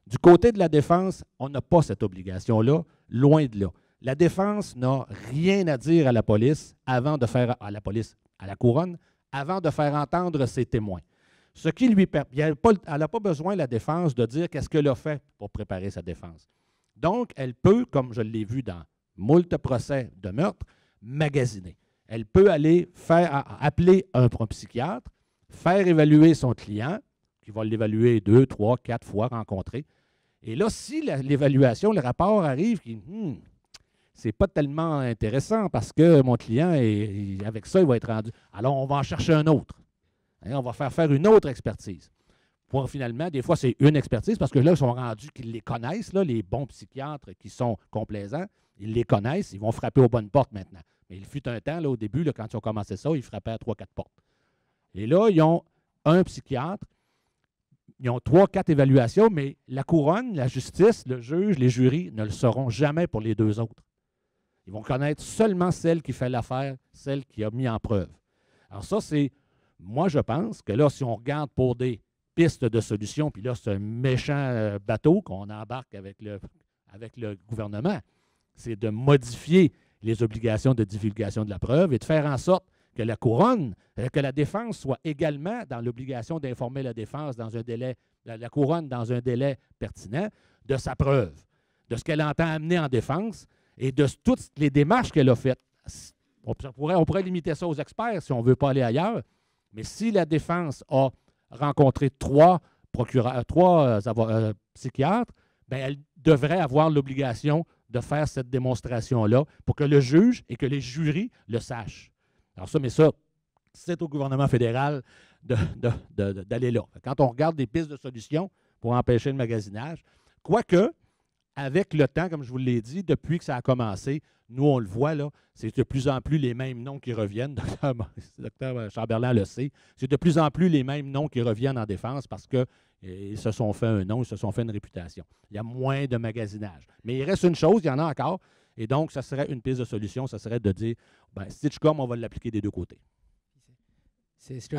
[SPEAKER 3] Du côté de la défense, on n'a pas cette obligation-là, loin de là. La défense n'a rien à dire à la police avant de faire à la couronne, avant de faire entendre ses témoins. Ce qui lui permet, elle n'a pas besoin, la défense, de dire qu'est-ce qu'elle a fait pour préparer sa défense. Donc, elle peut, comme je l'ai vu dans moult procès de meurtre, magasiner. Elle peut aller appeler un psychiatre, faire évaluer son client, qui va l'évaluer 2, 3, 4 fois rencontré. Et là, si l'évaluation, le rapport arrive, c'est pas tellement intéressant parce que mon client, avec ça, il va être rendu. Alors, on va en chercher un autre. On va faire une autre expertise. Pour finalement, des fois, c'est une expertise parce que là, ils sont rendus qu'ils les connaissent, là, les bons psychiatres qui sont complaisants, ils les connaissent, ils vont frapper aux bonnes portes maintenant. Mais il fut un temps, là, au début, là, quand ils ont commencé ça, ils frappaient à 3-4 portes. Et là, ils ont un psychiatre, ils ont 3-4 évaluations, mais la couronne, la justice, le juge, les jurys ne le sauront jamais pour les deux autres. Ils vont connaître seulement celle qui fait l'affaire, celle qui a mis en preuve. Alors ça, c'est, moi je pense que là, si on regarde pour des pistes de solutions, puis là, c'est un méchant bateau qu'on embarque avec le gouvernement, c'est de modifier les obligations de divulgation de la preuve et de faire en sorte que la couronne, que la défense soit également dans l'obligation d'informer la défense dans un délai, la couronne dans un délai pertinent de sa preuve, de ce qu'elle entend amener en défense et de toutes les démarches qu'elle a faites. On pourrait limiter ça aux experts si on ne veut pas aller ailleurs, mais si la défense a rencontré 3 psychiatres, bien, elle devrait avoir l'obligation de faire cette démonstration-là pour que le juge et que les jurys le sachent. Alors ça, mais ça, c'est au gouvernement fédéral d'aller là. Quand on regarde des pistes de solutions pour empêcher le magasinage, quoique, avec le temps, comme je vous l'ai dit, depuis que ça a commencé, nous, on le voit, là, c'est de plus en plus les mêmes noms qui reviennent. Docteur Chamberlain le sait. C'est de plus en plus les mêmes noms qui reviennent en défense parce qu'ils se sont fait un nom, ils se sont fait une réputation. Il y a moins de magasinage. Mais il reste une chose, il y en a encore. Et donc, ça serait une piste de solution, ça serait de dire, ben, Stinchcomb, on va l'appliquer des deux côtés.
[SPEAKER 5] C'est ce que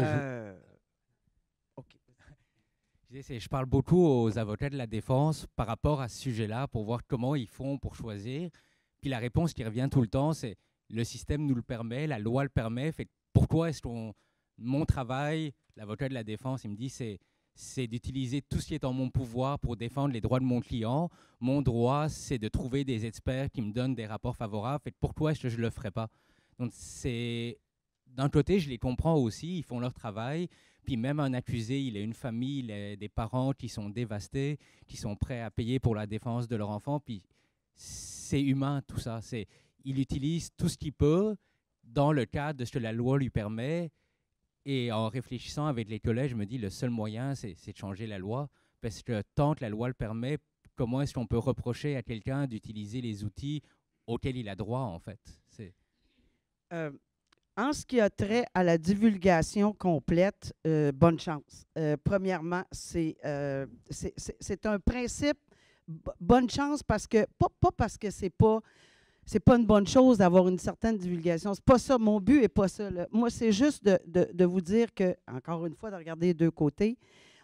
[SPEAKER 5] je parle beaucoup aux avocats de la défense par rapport à ce sujet-là pour voir comment ils font pour choisir. Puis la réponse qui revient tout le temps, c'est le système nous le permet, la loi le permet. Fait pourquoi est-ce que mon travail, l'avocat de la défense, il me dit c'est d'utiliser tout ce qui est en mon pouvoir pour défendre les droits de mon client. Mon droit, c'est de trouver des experts qui me donnent des rapports favorables. Fait pourquoi est-ce que je ne le ferais pas? Donc, d'un côté, je les comprends aussi, ils font leur travail. Puis même un accusé, il a une famille, il a des parents qui sont dévastés, qui sont prêts à payer pour la défense de leur enfant. Puis c'est humain tout ça. Il utilise tout ce qu'il peut dans le cadre de ce que la loi lui permet. Et en réfléchissant avec les collègues, je me dis le seul moyen, c'est de changer la loi. Parce que tant que la loi le permet, comment est-ce qu'on peut reprocher à quelqu'un d'utiliser les outils auxquels il a droit, en fait?
[SPEAKER 4] En ce qui a trait à la divulgation complète, bonne chance. Premièrement, c'est un principe, bonne chance, parce que, pas parce que c'est pas une bonne chose d'avoir une certaine divulgation. C'est pas ça, mon but n'est pas ça, là. Moi, c'est juste de vous dire que, encore une fois, de regarder les deux côtés,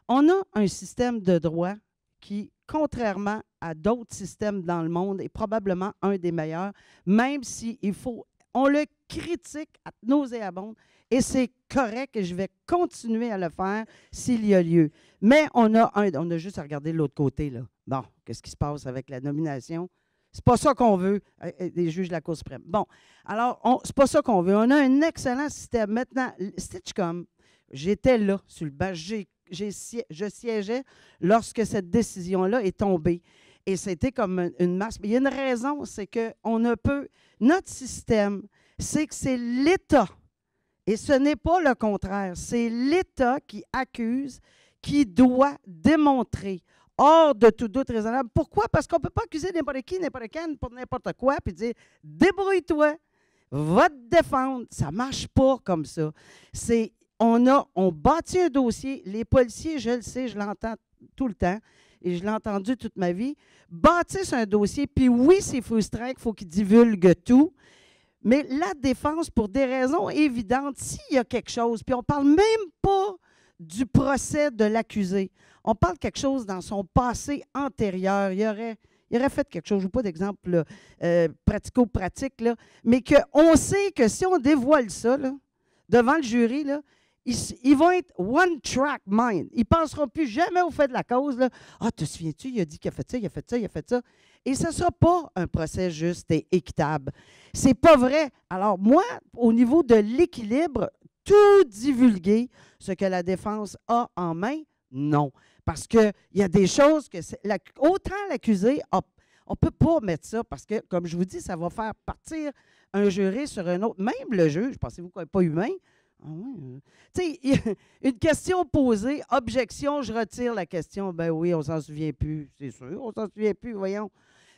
[SPEAKER 4] on a un système de droit qui, contrairement à d'autres systèmes dans le monde, est probablement un des meilleurs, même si on le critique à nauséabond, et c'est correct et je vais continuer à le faire s'il y a lieu. Mais on a juste à regarder l'autre côté, là. Bon, qu'est-ce qui se passe avec la nomination? C'est pas ça qu'on veut, des juges de la Cour suprême. Bon, alors, c'est pas ça qu'on veut. On a un excellent système. Maintenant, Sitchcom, j'étais là, sur le banc, je siégeais lorsque cette décision-là est tombée. Et c'était comme une masse. Mais il y a une raison, c'est qu'on ne peut... Notre système, c'est que c'est l'État, et ce n'est pas le contraire. C'est l'État qui accuse, qui doit démontrer, hors de tout doute raisonnable. Pourquoi? Parce qu'on ne peut pas accuser n'importe qui, n'importe quand, pour n'importe quoi, puis dire « débrouille-toi, va te défendre ». Ça ne marche pas comme ça. On bâtit un dossier. Les policiers, je le sais, je l'entends tout le temps, et je l'ai entendu toute ma vie, bâtissent un dossier, puis oui, c'est frustrant qu'il faut qu'ils divulguent tout, mais la défense, pour des raisons évidentes, s'il y a quelque chose, puis on ne parle même pas du procès de l'accusé, on parle de quelque chose dans son passé antérieur, il aurait fait quelque chose, je n'ai pas d'exemple pratico-pratique, là, mais qu'on sait que si on dévoile ça là, devant le jury, là, ils vont être one-track mind. Ils ne penseront plus jamais au fait de la cause. Là. Ah, te souviens-tu, il a dit qu'il a fait ça, il a fait ça, il a fait ça. Et ce ne sera pas un procès juste et équitable. C'est pas vrai. Alors, moi, au niveau de l'équilibre, tout divulguer, ce que la défense a en main, non. Parce qu'il y a des choses que... autant l'accusé, on ne peut pas mettre ça parce que, comme je vous dis, ça va faire partir un jury sur un autre. Même le juge, pensez-vous qu'il n'est pas humain? Ah oui. Tu sais, une question posée, objection, je retire la question. Ben oui, on s'en souvient plus, c'est sûr, on s'en souvient plus, voyons.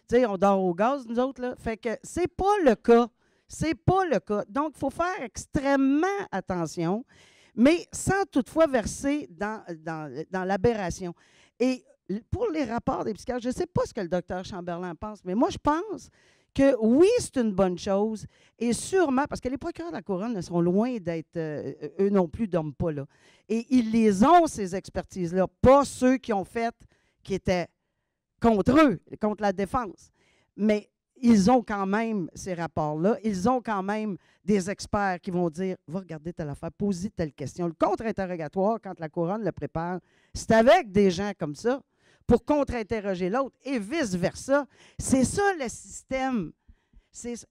[SPEAKER 4] Tu sais, on dort au gaz, nous autres, là. Fait que c'est pas le cas. C'est pas le cas. Donc, il faut faire extrêmement attention, mais sans toutefois verser dans l'aberration. Et pour les rapports des psychiatres, je ne sais pas ce que le docteur Chamberlain pense, mais moi, je pense que oui, c'est une bonne chose, et sûrement, parce que les procureurs de la Couronne sont loin d'être, eux non plus, dorment pas là. Et ils les ont, ces expertises-là, pas ceux qui ont fait, qui étaient contre eux, contre la défense. Mais ils ont quand même ces rapports-là, ils ont quand même des experts qui vont dire « Va regarder telle affaire, posez telle question ». Le contre-interrogatoire, quand la Couronne le prépare, c'est avec des gens comme ça, pour contre-interroger l'autre, et vice-versa. C'est ça le système.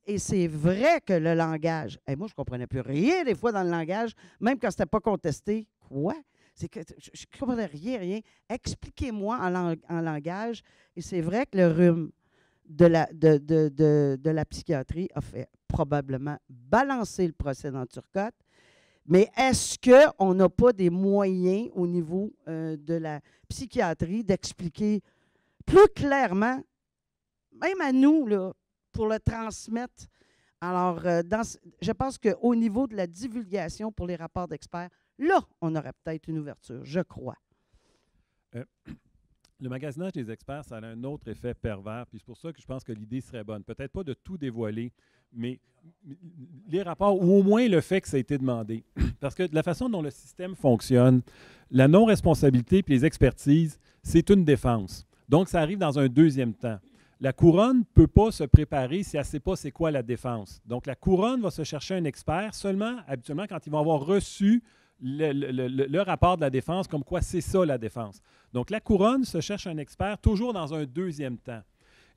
[SPEAKER 4] Et c'est vrai que le langage, et moi je ne comprenais plus rien des fois dans le langage, même quand ce n'était pas contesté. Quoi? C'est que je ne comprenais rien. Expliquez-moi en langage. Et c'est vrai que le rhume de la psychiatrie a fait probablement balancer le procès dans Turcotte. Mais est-ce qu'on n'a pas des moyens au niveau de la psychiatrie d'expliquer plus clairement, même à nous, là, pour le transmettre? Alors, je pense qu'au niveau de la divulgation pour les rapports d'experts, là, on aurait peut-être une ouverture, je crois.
[SPEAKER 6] Le magasinage des experts, ça a un autre effet pervers, puis c'est pour ça que je pense que l'idée serait bonne. Peut-être pas de tout dévoiler, mais les rapports, ou au moins le fait que ça a été demandé. Parce que de la façon dont le système fonctionne, la non-responsabilité puis les expertises, c'est une défense. Donc, ça arrive dans un deuxième temps. La couronne ne peut pas se préparer si elle ne sait pas c'est quoi la défense. Donc, la couronne va se chercher un expert seulement, habituellement, quand ils vont avoir reçu le rapport de la défense, comme quoi c'est ça la défense. Donc, la couronne se cherche un expert toujours dans un deuxième temps.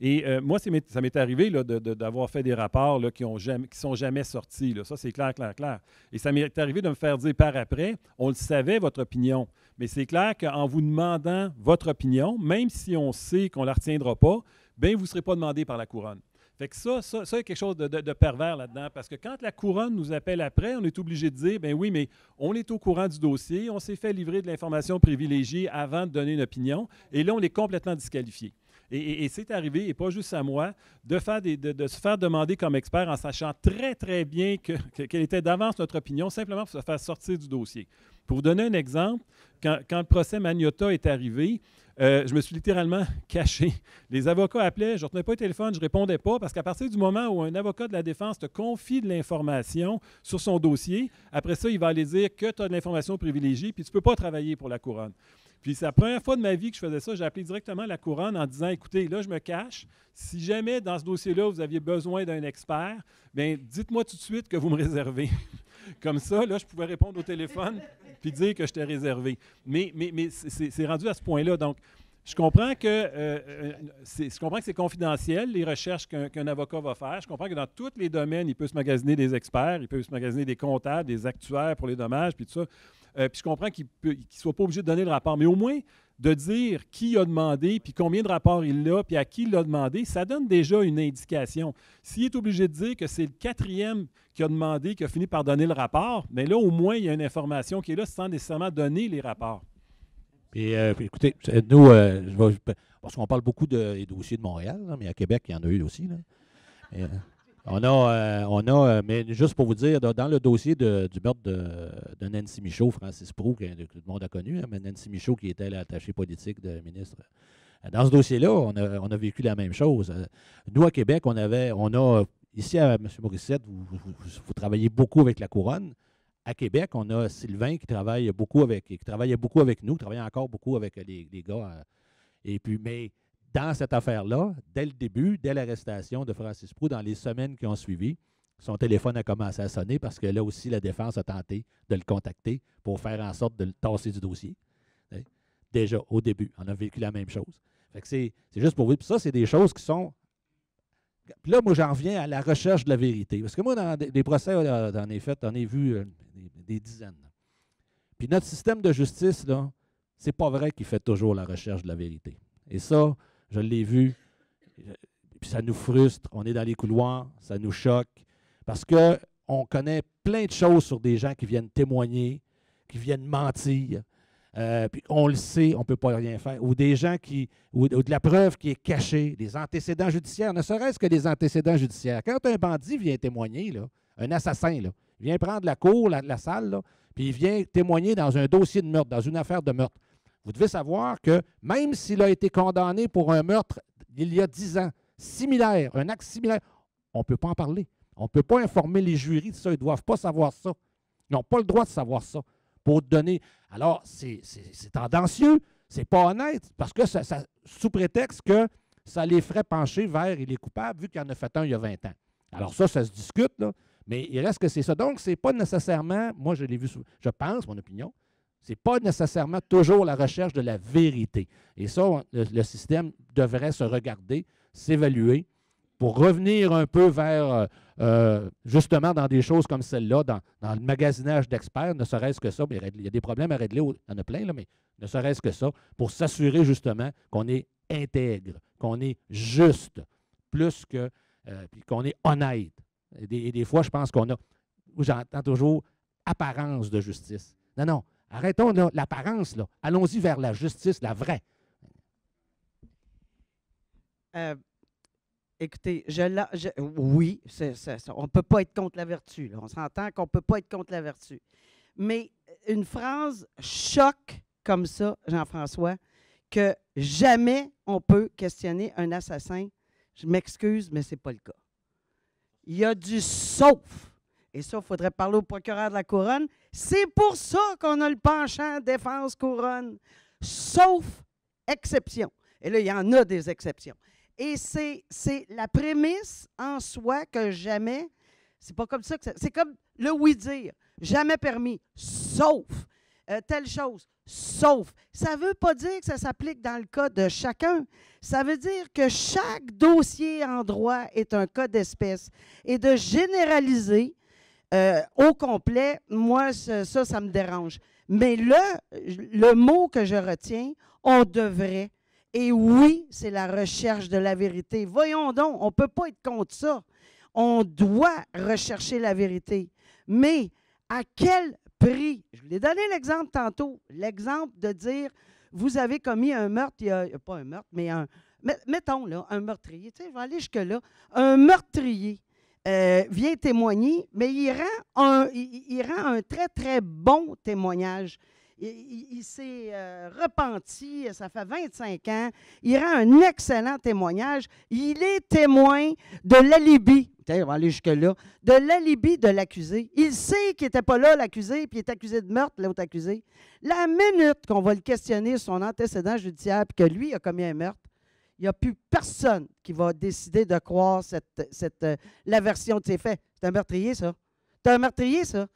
[SPEAKER 6] Et moi, ça m'est arrivé là, d'avoir fait des rapports là, qui sont jamais sortis. Là. Ça, c'est clair, clair, clair. Et ça m'est arrivé de me faire dire par après, on le savait, votre opinion. Mais c'est clair qu'en vous demandant votre opinion, même si on sait qu'on ne la retiendra pas, bien, vous ne serez pas demandé par la couronne. Fait que ça, il y a quelque chose de pervers là-dedans, parce que quand la couronne nous appelle après, on est obligé de dire, bien oui, mais on est au courant du dossier, on s'est fait livrer de l'information privilégiée avant de donner une opinion, et là, on est complètement disqualifié. Et c'est arrivé, et pas juste à moi, de se faire demander comme expert en sachant très, très bien quelle était d'avance notre opinion, simplement pour se faire sortir du dossier. Pour vous donner un exemple, quand le procès Magnotta est arrivé, je me suis littéralement caché. Les avocats appelaient, je ne retenais pas le téléphone, je ne répondais pas, parce qu'à partir du moment où un avocat de la défense te confie de l'information sur son dossier, après ça, il va aller dire que tu as de l'information privilégiée, puis tu ne peux pas travailler pour la couronne. Puis c'est la première fois de ma vie que je faisais ça. J'ai appelé directement la couronne en disant, écoutez, là, je me cache. Si jamais dans ce dossier-là, vous aviez besoin d'un expert, bien, dites-moi tout de suite que vous me réservez. Comme ça, là, je pouvais répondre au téléphone puis dire que j'étais réservé. Mais c'est rendu à ce point-là. Donc, je comprends que c'est confidentiel, les recherches qu'un avocat va faire. Je comprends que dans tous les domaines, il peut se magasiner des experts, il peut se magasiner des comptables, des actuaires pour les dommages, puis tout ça. Puis je comprends qu'il ne soit pas obligé de donner le rapport. Mais au moins, de dire qui a demandé, puis combien de rapports il a, puis à qui il l'a demandé, ça donne déjà une indication. S'il est obligé de dire que c'est le 4e qui a demandé, qui a fini par donner le rapport, bien là, au moins, il y a une information qui est là sans nécessairement donner les rapports.
[SPEAKER 3] Puis, écoutez, nous, parce qu'on parle beaucoup des dossiers de Montréal, là, mais à Québec, il y en a eu aussi. Là. Mais juste pour vous dire, dans le dossier du meurtre de Nancy Michaud, Francis Proulx, que tout le monde a connu, hein, mais Nancy Michaud, qui était l'attachée politique de ministre. Dans ce dossier-là, on a vécu la même chose. Nous, à Québec, on a ici, à M. Morissette, vous travaillez beaucoup avec la Couronne. À Québec, on a Sylvain qui travaillait beaucoup avec nous, travaillait encore beaucoup avec les gars. Et puis, mais dans cette affaire-là, dès le début, dès l'arrestation de Francis Proulx, dans les semaines qui ont suivi, son téléphone a commencé à sonner parce que là aussi, la défense a tenté de le contacter pour faire en sorte de le tasser du dossier. Déjà, au début, on a vécu la même chose. Fait que c'est juste pour vous. Puis ça, c'est des choses qui sont... Puis là, moi, j'en reviens à la recherche de la vérité. Parce que moi, dans des procès, j'en ai vu des dizaines. Puis notre système de justice, là, c'est pas vrai qu'il fait toujours la recherche de la vérité. Et ça, je l'ai vu, puis ça nous frustre. On est dans les couloirs, ça nous choque. Parce qu'on connaît plein de choses sur des gens qui viennent témoigner, qui viennent mentir. Puis on le sait, on ne peut pas rien faire. Ou des gens ou de la preuve qui est cachée, des antécédents judiciaires, ne serait-ce que des antécédents judiciaires. Quand un bandit vient témoigner, là, un assassin, là, il vient prendre la cour, la salle, là, puis il vient témoigner dans un dossier de meurtre, dans une affaire de meurtre. Vous devez savoir que même s'il a été condamné pour un meurtre il y a 10 ans, similaire, un acte similaire, on ne peut pas en parler. On ne peut pas informer les jurys de ça. Ils ne doivent pas savoir ça. Ils n'ont pas le droit de savoir ça. Pour donner. Alors, c'est tendancieux, c'est pas honnête, parce que ça, sous prétexte que ça les ferait pencher vers il est coupable, vu qu'il en a fait un il y a 20 ans. Alors ça se discute, là, mais il reste que c'est ça. Donc, c'est pas nécessairement, moi je l'ai vu, je pense, mon opinion, c'est pas nécessairement toujours la recherche de la vérité. Et ça, le système devrait se regarder, s'évaluer, pour revenir un peu vers, justement, dans des choses comme celle-là, dans le magasinage d'experts, ne serait-ce que ça, mais il y a des problèmes à régler, il y en a plein, là, mais ne serait-ce que ça, pour s'assurer justement qu'on est intègre, qu'on est juste, plus que, puis qu'on est honnête. Et des fois, je pense j'entends toujours apparence de justice. Non, arrêtons là, l'apparence, là. Allons-y vers la justice, la vraie.
[SPEAKER 4] Écoutez, oui, on ne peut pas être contre la vertu. Là. On s'entend qu'on ne peut pas être contre la vertu. Mais une phrase choque comme ça, Jean-François, que jamais on peut questionner un assassin. Je m'excuse, mais ce n'est pas le cas. Il y a du sauf. Et ça, il faudrait parler au procureur de la Couronne. C'est pour ça qu'on a le penchant défense-couronne. Sauf exception. Et là, il y en a des exceptions. Et c'est la prémisse en soi que jamais, c'est pas comme ça que c'est comme le oui-dire, jamais permis, sauf. telle chose, sauf. Ça ne veut pas dire que ça s'applique dans le cas de chacun. Ça veut dire que chaque dossier en droit est un cas d'espèce. Et de généraliser au complet, moi, ça me dérange. Mais le mot que je retiens, on devrait. Et oui, c'est la recherche de la vérité. Voyons donc, on ne peut pas être contre ça. On doit rechercher la vérité. Mais à quel prix? Je vous ai donné l'exemple tantôt. L'exemple de dire, vous avez commis un meurtre, pas un meurtre, mais mettons là, un meurtrier. Tu sais, je vais aller jusque-là. Un meurtrier vient témoigner, mais il rend un très, très bon témoignage. Il s'est repenti, ça fait 25 ans. Il rend un excellent témoignage. Il est témoin de l'alibi. On va aller jusque-là. De l'alibi de l'accusé. Il sait qu'il n'était pas là, l'accusé, puis il est accusé de meurtre, l'autre accusé. La minute qu'on va le questionner sur son antécédent judiciaire, puis que lui a commis un meurtre, il n'y a plus personne qui va décider de croire la version de ses faits. C'est un meurtrier, ça. C'est un meurtrier, ça.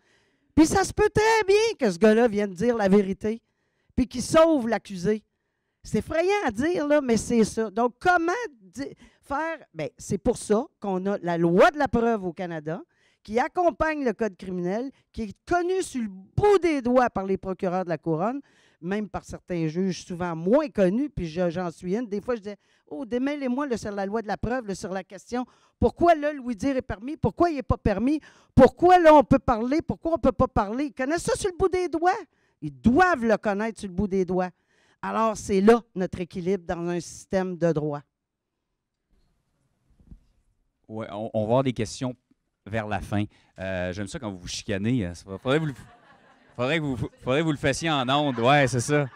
[SPEAKER 4] Puis ça se peut très bien que ce gars-là vienne dire la vérité, puis qu'il sauve l'accusé. C'est effrayant à dire, là, mais c'est ça. Donc, comment faire? Bien, c'est pour ça qu'on a la loi de la preuve au Canada, qui accompagne le code criminel, qui est connu sur le bout des doigts par les procureurs de la Couronne, même par certains juges souvent moins connus, puis j'en suis une. Des fois, je disais, oh, démêlez-moi sur la loi de la preuve, sur la question, pourquoi là, le oui-dire est permis, pourquoi il n'est pas permis, pourquoi là, on peut parler, pourquoi on ne peut pas parler. Ils connaissent ça sur le bout des doigts. Ils doivent le connaître sur le bout des doigts. Alors, c'est là notre équilibre dans un système de droit.
[SPEAKER 2] Oui, on va avoir des questions vers la fin. J'aime ça quand vous vous chicanez. Il faudrait que vous le fassiez en ondes. Oui, c'est ça.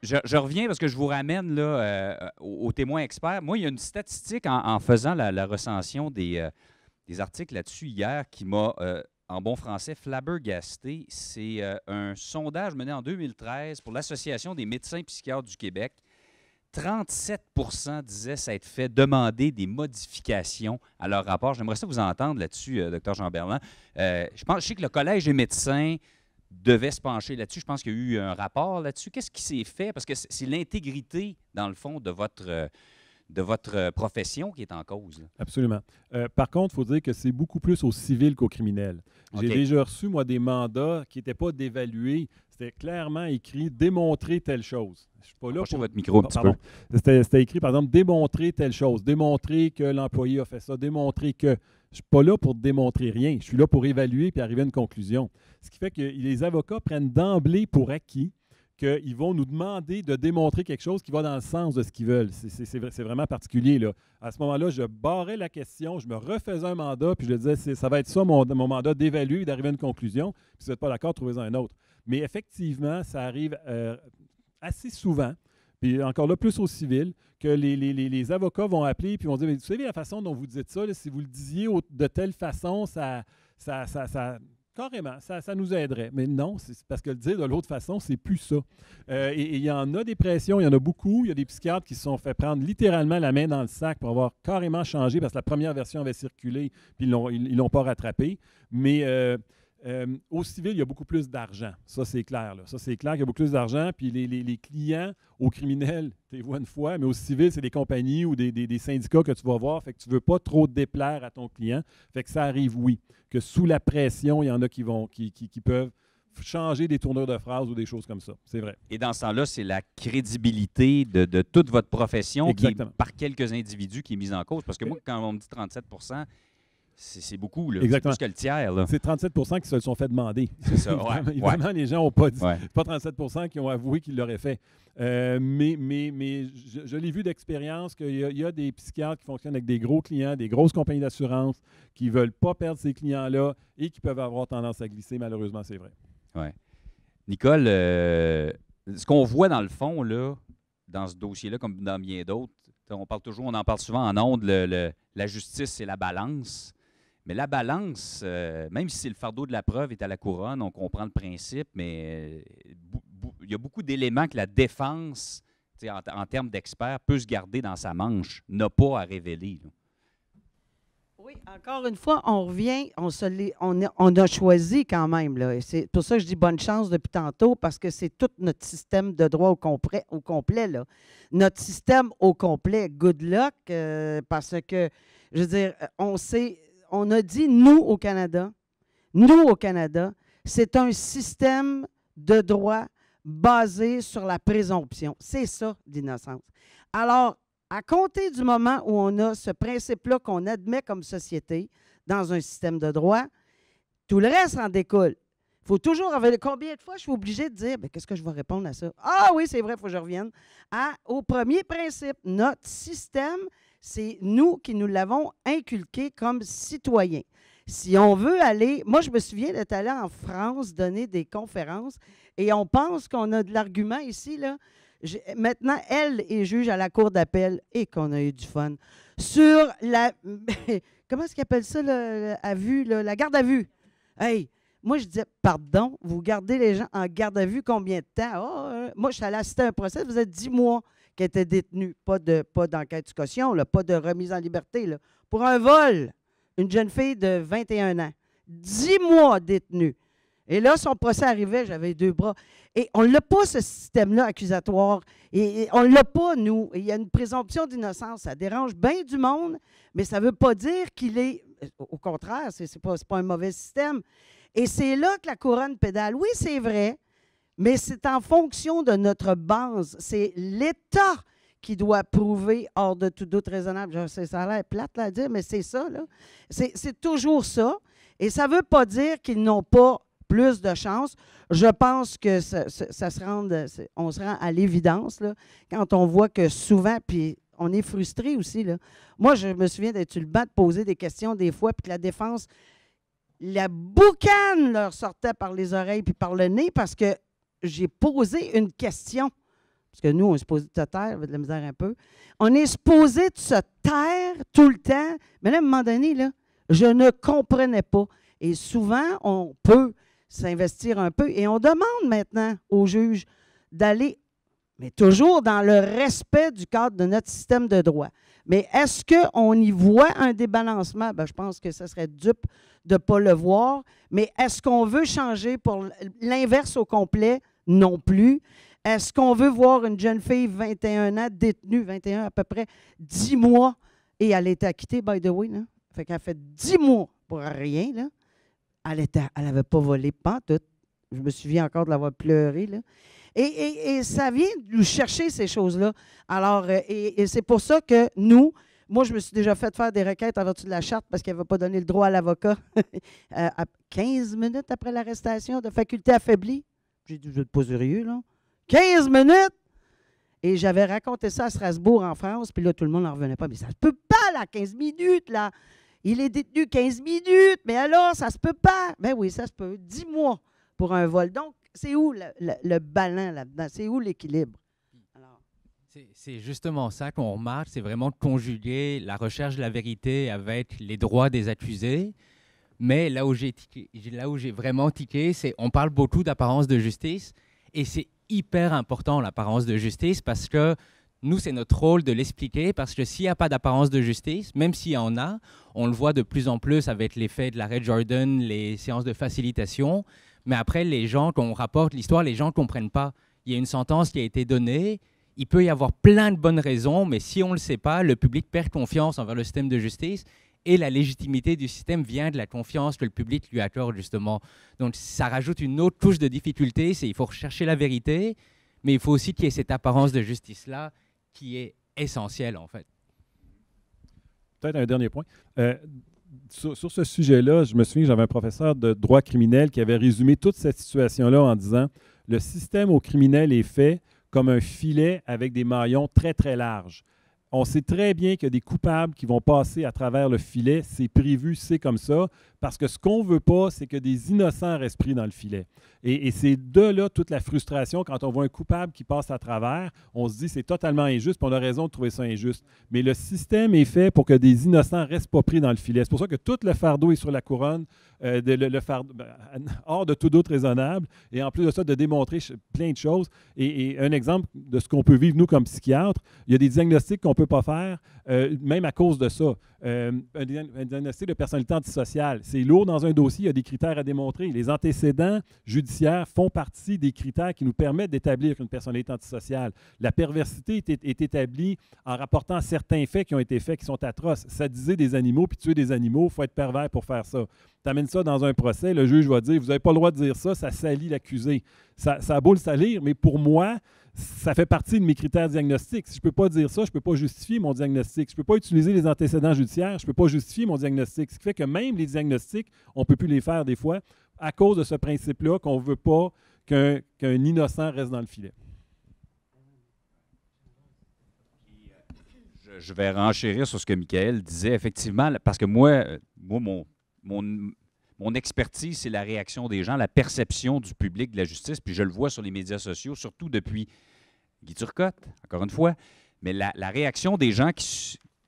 [SPEAKER 2] Je reviens parce que je vous ramène là, aux témoins experts. Moi, il y a une statistique en faisant la recension des articles là-dessus hier qui m'a, en bon français, flabbergasté. C'est un sondage mené en 2013 pour l'Association des médecins psychiatres du Québec. 37 disaient s'être fait demander des modifications à leur rapport. J'aimerais ça vous entendre là-dessus, Dr. Jean Berland. Je sais que le Collège des médecins devait se pencher là-dessus. Je pense qu'il y a eu un rapport là-dessus. Qu'est-ce qui s'est fait? Parce que c'est l'intégrité, dans le fond, de votre profession qui est en cause. Là.
[SPEAKER 6] Absolument. Par contre, il faut dire que c'est beaucoup plus au civil qu'au criminel. J'ai déjà reçu, moi, des mandats qui n'étaient pas d'évaluer. C'était clairement écrit « démontrer telle chose ». Je suis pas là pour
[SPEAKER 2] votre micro un petit peu.
[SPEAKER 6] C'était écrit, par exemple, « démontrer telle chose »,« démontrer que l'employé a fait ça »,« démontrer que… » Je ne suis pas là pour démontrer rien. Je suis là pour évaluer puis arriver à une conclusion. Ce qui fait que les avocats prennent d'emblée pour acquis qu'ils vont nous demander de démontrer quelque chose qui va dans le sens de ce qu'ils veulent. C'est vraiment particulier, là. À ce moment-là, je barrais la question, je me refaisais un mandat, puis je disais, ça va être ça mon mandat d'évaluer et d'arriver à une conclusion. Puis si vous n'êtes pas d'accord, trouvez-en un autre. Mais effectivement, ça arrive assez souvent, puis encore là, plus au civil, que les avocats vont appeler puis vont dire, vous savez la façon dont vous dites ça, là, si vous le disiez de telle façon, carrément, ça nous aiderait. Mais non, c'est parce que le dire de l'autre façon, c'est plus ça. Et il y en a des pressions, il y en a beaucoup. Il y a des psychiatres qui se sont fait prendre littéralement la main dans le sac pour avoir carrément changé parce que la première version avait circulé puis ils l'ont pas rattrapé. Mais au civil, il y a beaucoup plus d'argent. Ça, c'est clair. Là. Ça, c'est clair qu'il y a beaucoup plus d'argent. Puis les clients, aux criminels, tu les vois une fois, mais au civil, c'est des compagnies ou des syndicats que tu vas voir. Fait que tu ne veux pas trop déplaire à ton client. Fait que ça arrive, oui. Que sous la pression, il y en a qui peuvent changer des tournures de phrases ou des choses comme ça. C'est vrai.
[SPEAKER 2] Et dans ce temps-là, c'est la crédibilité de toute votre profession qui est, par quelques individus qui est mise en cause. Parce que moi, quand on me dit 37 c'est beaucoup, là. C'est plus que le tiers. Là.
[SPEAKER 6] C'est 37 qui se le sont fait demander.
[SPEAKER 2] C'est ça, ouais.
[SPEAKER 6] Évidemment, les gens n'ont pas dit. Pas 37 qui ont avoué qu'ils l'auraient fait. Mais je l'ai vu d'expérience qu'il y a des psychiatres qui fonctionnent avec des gros clients, des grosses compagnies d'assurance, qui ne veulent pas perdre ces clients-là et qui peuvent avoir tendance à glisser. Malheureusement, c'est vrai.
[SPEAKER 2] Oui. Nicole, ce qu'on voit dans le fond, là, dans ce dossier-là, comme dans bien d'autres, on en parle souvent en ondes, la justice, c'est la balance. Mais la balance, même si le fardeau de la preuve est à la couronne, on comprend le principe, mais il y a beaucoup d'éléments que la défense, en termes d'experts, peut se garder dans sa manche, n'a pas à révéler. Là.
[SPEAKER 4] Oui, encore une fois, on revient, on a choisi quand même. Là, et c'est pour ça que je dis bonne chance depuis tantôt, parce que c'est tout notre système de droit au complet. Là. Notre système au complet, good luck, parce que, je veux dire, on a dit, nous au Canada, c'est un système de droit basé sur la présomption. C'est ça, d'innocence. Alors, à compter du moment où on a ce principe-là qu'on admet comme société dans un système de droit, tout le reste en découle. Il faut toujours avoir... Combien de fois je suis obligé de dire, qu'est-ce que je vais répondre à ça? Ah oui, c'est vrai, il faut que je revienne au premier principe. Notre système, c'est nous qui nous l'avons inculqué comme citoyens. Si on veut aller... Moi, je me souviens d'être allé en France donner des conférences et on pense qu'on a de l'argument ici, là. Maintenant, elle est juge à la cour d'appel et qu'on a eu du fun. Sur la... Comment est-ce qu'ils appellent ça, à vue, la garde à vue? Hey, moi, je disais, pardon, vous gardez les gens en garde à vue combien de temps? Oh, moi, je suis allé assister à un procès, vous êtes 10 mois qui étaient détenus. Pas d'enquête de caution, là, pas de remise en liberté. Là. Pour un vol, une jeune fille de 21 ans. 10 mois détenue. Et là, son procès arrivait, j'avais 2 bras. Et on n'a pas, ce système-là accusatoire. Et on ne l'a pas, nous. Et il y a une présomption d'innocence. Ça dérange bien du monde, mais ça ne veut pas dire qu'il est... Au contraire, ce n'est pas un mauvais système. Et c'est là que la couronne pédale. Oui, c'est vrai, mais c'est en fonction de notre base. C'est l'État qui doit prouver hors de tout doute raisonnable. Je sais, ça a l'air plate là, à dire, mais c'est ça. Là. C'est toujours ça. Et ça ne veut pas dire qu'ils n'ont pas plus de chance. Je pense que on se rend à l'évidence là, quand on voit que souvent, puis on est frustré aussi. Là. Moi, je me souviens d'être sur le banc de poser des questions des fois, puis que la défense, la boucane leur sortait par les oreilles puis par le nez parce que j'ai posé une question. Parce que nous, on est supposé de se taire, avec de la misère un peu. On est supposé de se taire tout le temps. Mais là, à un moment donné, là, je ne comprenais pas. Et souvent, on peut s'investir un peu. Et on demande maintenant aux juges d'aller, mais toujours dans le respect du cadre de notre système de droit. Mais est-ce qu'on y voit un débalancement? Bien, je pense que ce serait dupe de ne pas le voir. Mais est-ce qu'on veut changer pour l'inverse au complet? Non plus. Est-ce qu'on veut voir une jeune fille, 21 ans, détenue, 21 à peu près, 10 mois, et elle a été acquittée, by the way, là? Fait qu'elle a fait 10 mois pour rien, là. Elle n'avait pas volé pantoute. Je me souviens encore de l'avoir pleuré, là. Et ça vient nous chercher, ces choses-là. Alors, et c'est pour ça que nous, moi, je me suis déjà fait faire des requêtes en vertu de la charte parce qu'elle n'avait pas donné le droit à l'avocat à 15 minutes après l'arrestation de faculté affaiblie. J'ai dit, vous n'êtes pas sérieux, là? 15 minutes! Et j'avais raconté ça à Strasbourg, en France, puis là, tout le monde n'en revenait pas. Mais ça ne se peut pas, là, 15 minutes, là! Il est détenu 15 minutes, mais alors, ça ne se peut pas! Ben oui, ça se peut. 10 mois pour un vol. Donc, c'est où le ballon là-dedans? C'est où l'équilibre?
[SPEAKER 5] C'est justement ça qu'on remarque, c'est vraiment de conjuguer la recherche de la vérité avec les droits des accusés. Mais là où j'ai vraiment tiqué, c'est on parle beaucoup d'apparence de justice et c'est hyper important l'apparence de justice parce que nous, c'est notre rôle de l'expliquer parce que s'il n'y a pas d'apparence de justice, même s'il y en a, on le voit de plus en plus avec l'effet de l'arrêt Jordan, les séances de facilitation, mais après, les gens, quand on rapporte l'histoire, les gens ne comprennent pas. Il y a une sentence qui a été donnée, il peut y avoir plein de bonnes raisons, mais si on ne le sait pas, le public perd confiance envers le système de justice et la légitimité du système vient de la confiance que le public lui accorde, justement. Donc, ça rajoute une autre couche de difficulté, c'est qu'il faut rechercher la vérité, mais il faut aussi qu'il y ait cette apparence de justice-là qui est essentielle, en fait.
[SPEAKER 6] Peut-être un dernier point. Sur ce sujet-là, je me souviens que j'avais un professeur de droit criminel qui avait résumé toute cette situation-là en disant « Le système au criminel est fait comme un filet avec des maillons très, très larges. On sait très bien qu'il y a des coupables qui vont passer à travers le filet. C'est prévu, c'est comme ça. Parce que ce qu'on ne veut pas, c'est que des innocents restent pris dans le filet. Et c'est de là toute la frustration. Quand on voit un coupable qui passe à travers, on se dit c'est totalement injuste, puis on a raison de trouver ça injuste. Mais le système est fait pour que des innocents ne restent pas pris dans le filet. C'est pour ça que tout le fardeau est sur la couronne, hors de tout doute raisonnable. Et en plus de ça, de démontrer plein de choses. Et un exemple de ce qu'on peut vivre, nous, comme psychiatres, il y a des diagnostics qu'on ne peut pas faire, même à cause de ça. un diagnostic de personnalité antisociale. C'est lourd dans un dossier, il y a des critères à démontrer. Les antécédents judiciaires font partie des critères qui nous permettent d'établir une personnalité antisociale. La perversité est établie en rapportant certains faits qui ont été faits qui sont atroces. Sadiser des animaux puis tuer des animaux, il faut être pervers pour faire ça. Tu amènes ça dans un procès, le juge va dire « Vous n'avez pas le droit de dire ça, ça salit l'accusé. » Ça a beau le salir, mais pour moi, ça fait partie de mes critères diagnostiques. Si je ne peux pas dire ça, je ne peux pas justifier mon diagnostic. Je ne peux pas utiliser les antécédents judiciaires, je ne peux pas justifier mon diagnostic. Ce qui fait que même les diagnostics, on ne peut plus les faire des fois à cause de ce principe-là qu'on ne veut pas qu'un innocent reste dans le filet.
[SPEAKER 2] Je vais renchérir sur ce que Michael disait, effectivement, parce que moi mon expertise, c'est la réaction des gens, la perception du public de la justice, puis je le vois sur les médias sociaux, surtout depuis Guy Turcotte, encore une fois. Mais la réaction des gens,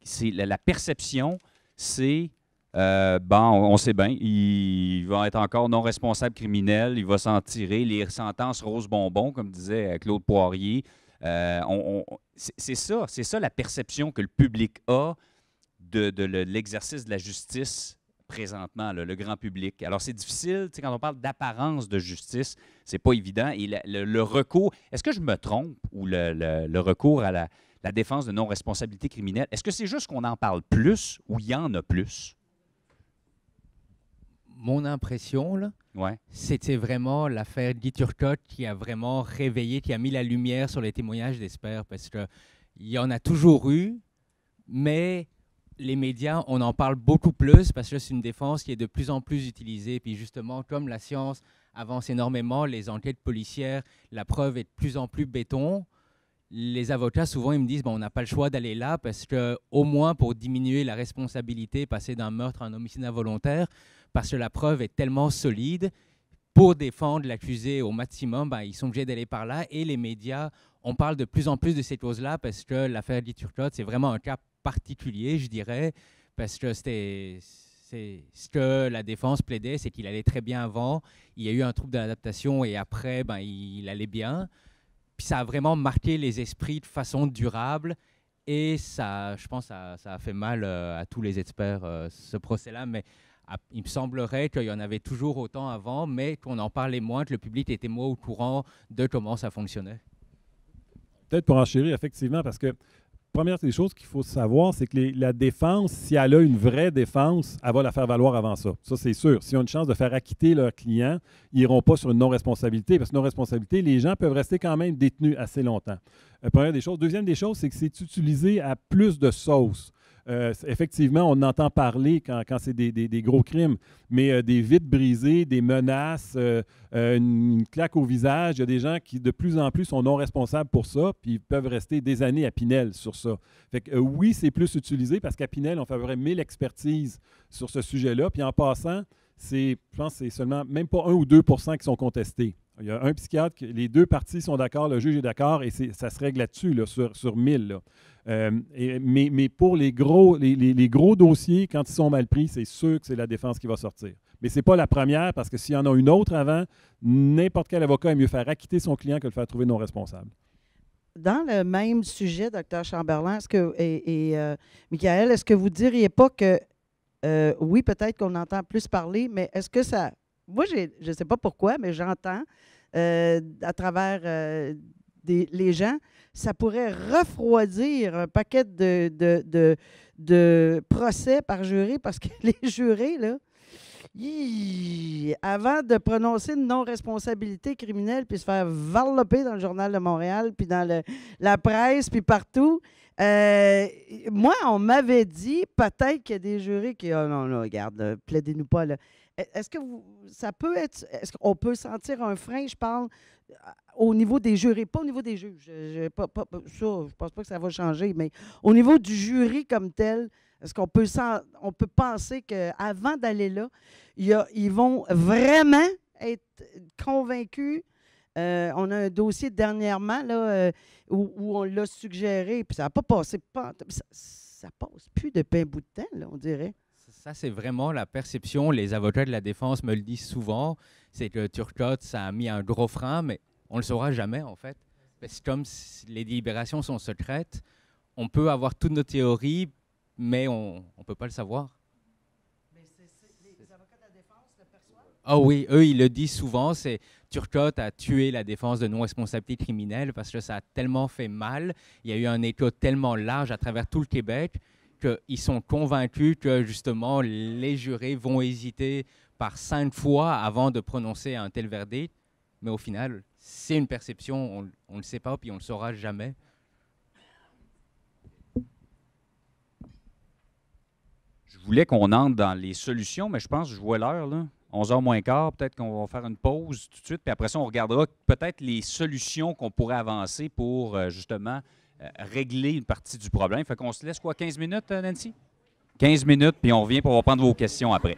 [SPEAKER 2] c'est la perception, c'est on sait bien, il va être encore non responsable criminel, il va s'en tirer, les sentences rose bonbon, comme disait Claude Poirier. C'est ça la perception que le public a de l'exercice de la justice présentement, le grand public. Alors, c'est difficile, quand on parle d'apparence de justice, c'est pas évident. Et le recours, est-ce que je me trompe, ou le recours à la défense de non-responsabilité criminelle, est-ce que c'est juste qu'on en parle plus ou il y en a plus?
[SPEAKER 5] Mon impression, là,
[SPEAKER 2] ouais,
[SPEAKER 5] c'était vraiment l'affaire Guy Turcotte qui a vraiment réveillé, qui a mis la lumière sur les témoignages d'experts, parce qu'il y en a toujours eu, mais les médias, on en parle beaucoup plus parce que c'est une défense qui est de plus en plus utilisée. Puis justement, comme la science avance énormément, les enquêtes policières, la preuve est de plus en plus béton. Les avocats, souvent, ils me disent on n'a pas le choix d'aller là parce qu'au moins pour diminuer la responsabilité, passer d'un meurtre à un homicide involontaire, parce que la preuve est tellement solide, pour défendre l'accusé au maximum, ils sont obligés d'aller par là. Et les médias, on parle de plus en plus de ces choses-là parce que l'affaire Guy Turcotte, c'est vraiment un cas particulier, je dirais, parce que c'est ce que la défense plaidait, c'est qu'il allait très bien avant, il y a eu un trouble d'adaptation et après, il allait bien. Puis ça a vraiment marqué les esprits de façon durable et ça, je pense, ça a fait mal à tous les experts, ce procès-là, mais il me semblerait qu'il y en avait toujours autant avant, mais qu'on en parlait moins, que le public était moins au courant de comment ça fonctionnait.
[SPEAKER 6] Peut-être pour enchérir, effectivement, parce que première des choses qu'il faut savoir, c'est que la défense, si elle a une vraie défense, elle va la faire valoir avant ça. Ça, c'est sûr. S'ils ont une chance de faire acquitter leurs clients, ils n'iront pas sur une non-responsabilité. Parce que non-responsabilité, les gens peuvent rester quand même détenus assez longtemps. Première des choses. Deuxième des choses, c'est que c'est utilisé à plus de sauces. Effectivement, on entend parler quand c'est des gros crimes, mais des vitres brisées, des menaces, une claque au visage, il y a des gens qui de plus en plus sont non responsables pour ça, puis ils peuvent rester des années à Pinel sur ça. Fait que oui, c'est plus utilisé parce qu'à Pinel, on fait à peu près 1000 expertises sur ce sujet-là, puis en passant, je pense que c'est seulement même pas 1 ou 2 % qui sont contestés. Il y a un psychiatre, les deux parties sont d'accord, le juge est d'accord, et ça se règle là-dessus, là, sur 1000. Là. Mais pour les gros dossiers, quand ils sont mal pris, c'est sûr que c'est la défense qui va sortir. Mais ce n'est pas la première, parce que s'il y en a une autre avant, n'importe quel avocat est mieux faire acquitter son client que le faire trouver non responsable.
[SPEAKER 4] Dans le même sujet, Dr. Chamberlain, Michael, est-ce que vous ne diriez pas que, oui, peut-être qu'on entend plus parler, mais est-ce que ça... Moi, je ne sais pas pourquoi, mais j'entends à travers les gens, ça pourrait refroidir un paquet de procès par jury parce que les jurés, là, avant de prononcer une non-responsabilité criminelle puis se faire varloper dans le Journal de Montréal puis dans la presse puis partout, moi, on m'avait dit peut-être qu'il y a des jurés qui... Oh non, regarde, plaidez-nous pas, là. Est-ce que ça peut être... Est-ce qu'on peut sentir un frein, je parle, au niveau des jurés, pas au niveau des juges. Je pense pas que ça va changer, mais au niveau du jury comme tel, est-ce qu'on peut penser qu'avant d'aller là, ils vont vraiment être convaincus? On a un dossier dernièrement là, où on l'a suggéré, puis ça n'a pas passé. Ça passe plus depuis un bout de temps, là, on dirait.
[SPEAKER 5] Ça, c'est vraiment la perception. Les avocats de la défense me le disent souvent. C'est que Turcotte, ça a mis un gros frein, mais on ne le saura jamais, en fait. Parce que comme les délibérations sont secrètes, on peut avoir toutes nos théories, mais on ne peut pas le savoir.
[SPEAKER 4] Mais les avocats de la défense le perçoivent?
[SPEAKER 5] Ah oui, eux, ils le disent souvent, c'est Turcotte a tué la défense de non-responsabilité criminelle parce que ça a tellement fait mal. Il y a eu un écho tellement large à travers tout le Québec qu'ils sont convaincus que, justement, les jurés vont hésiter par 5 fois avant de prononcer un tel verdict. Mais au final, c'est une perception, on ne le sait pas, puis on ne le saura jamais.
[SPEAKER 2] Je voulais qu'on entre dans les solutions, mais je pense que je vois l'heure, là. 11h moins quart, peut-être qu'on va faire une pause tout de suite, puis après ça, on regardera peut-être les solutions qu'on pourrait avancer pour, justement, régler une partie du problème. Fait qu'on se laisse quoi, 15 minutes, Nancy? 15 minutes, puis on revient pour prendre vos questions après.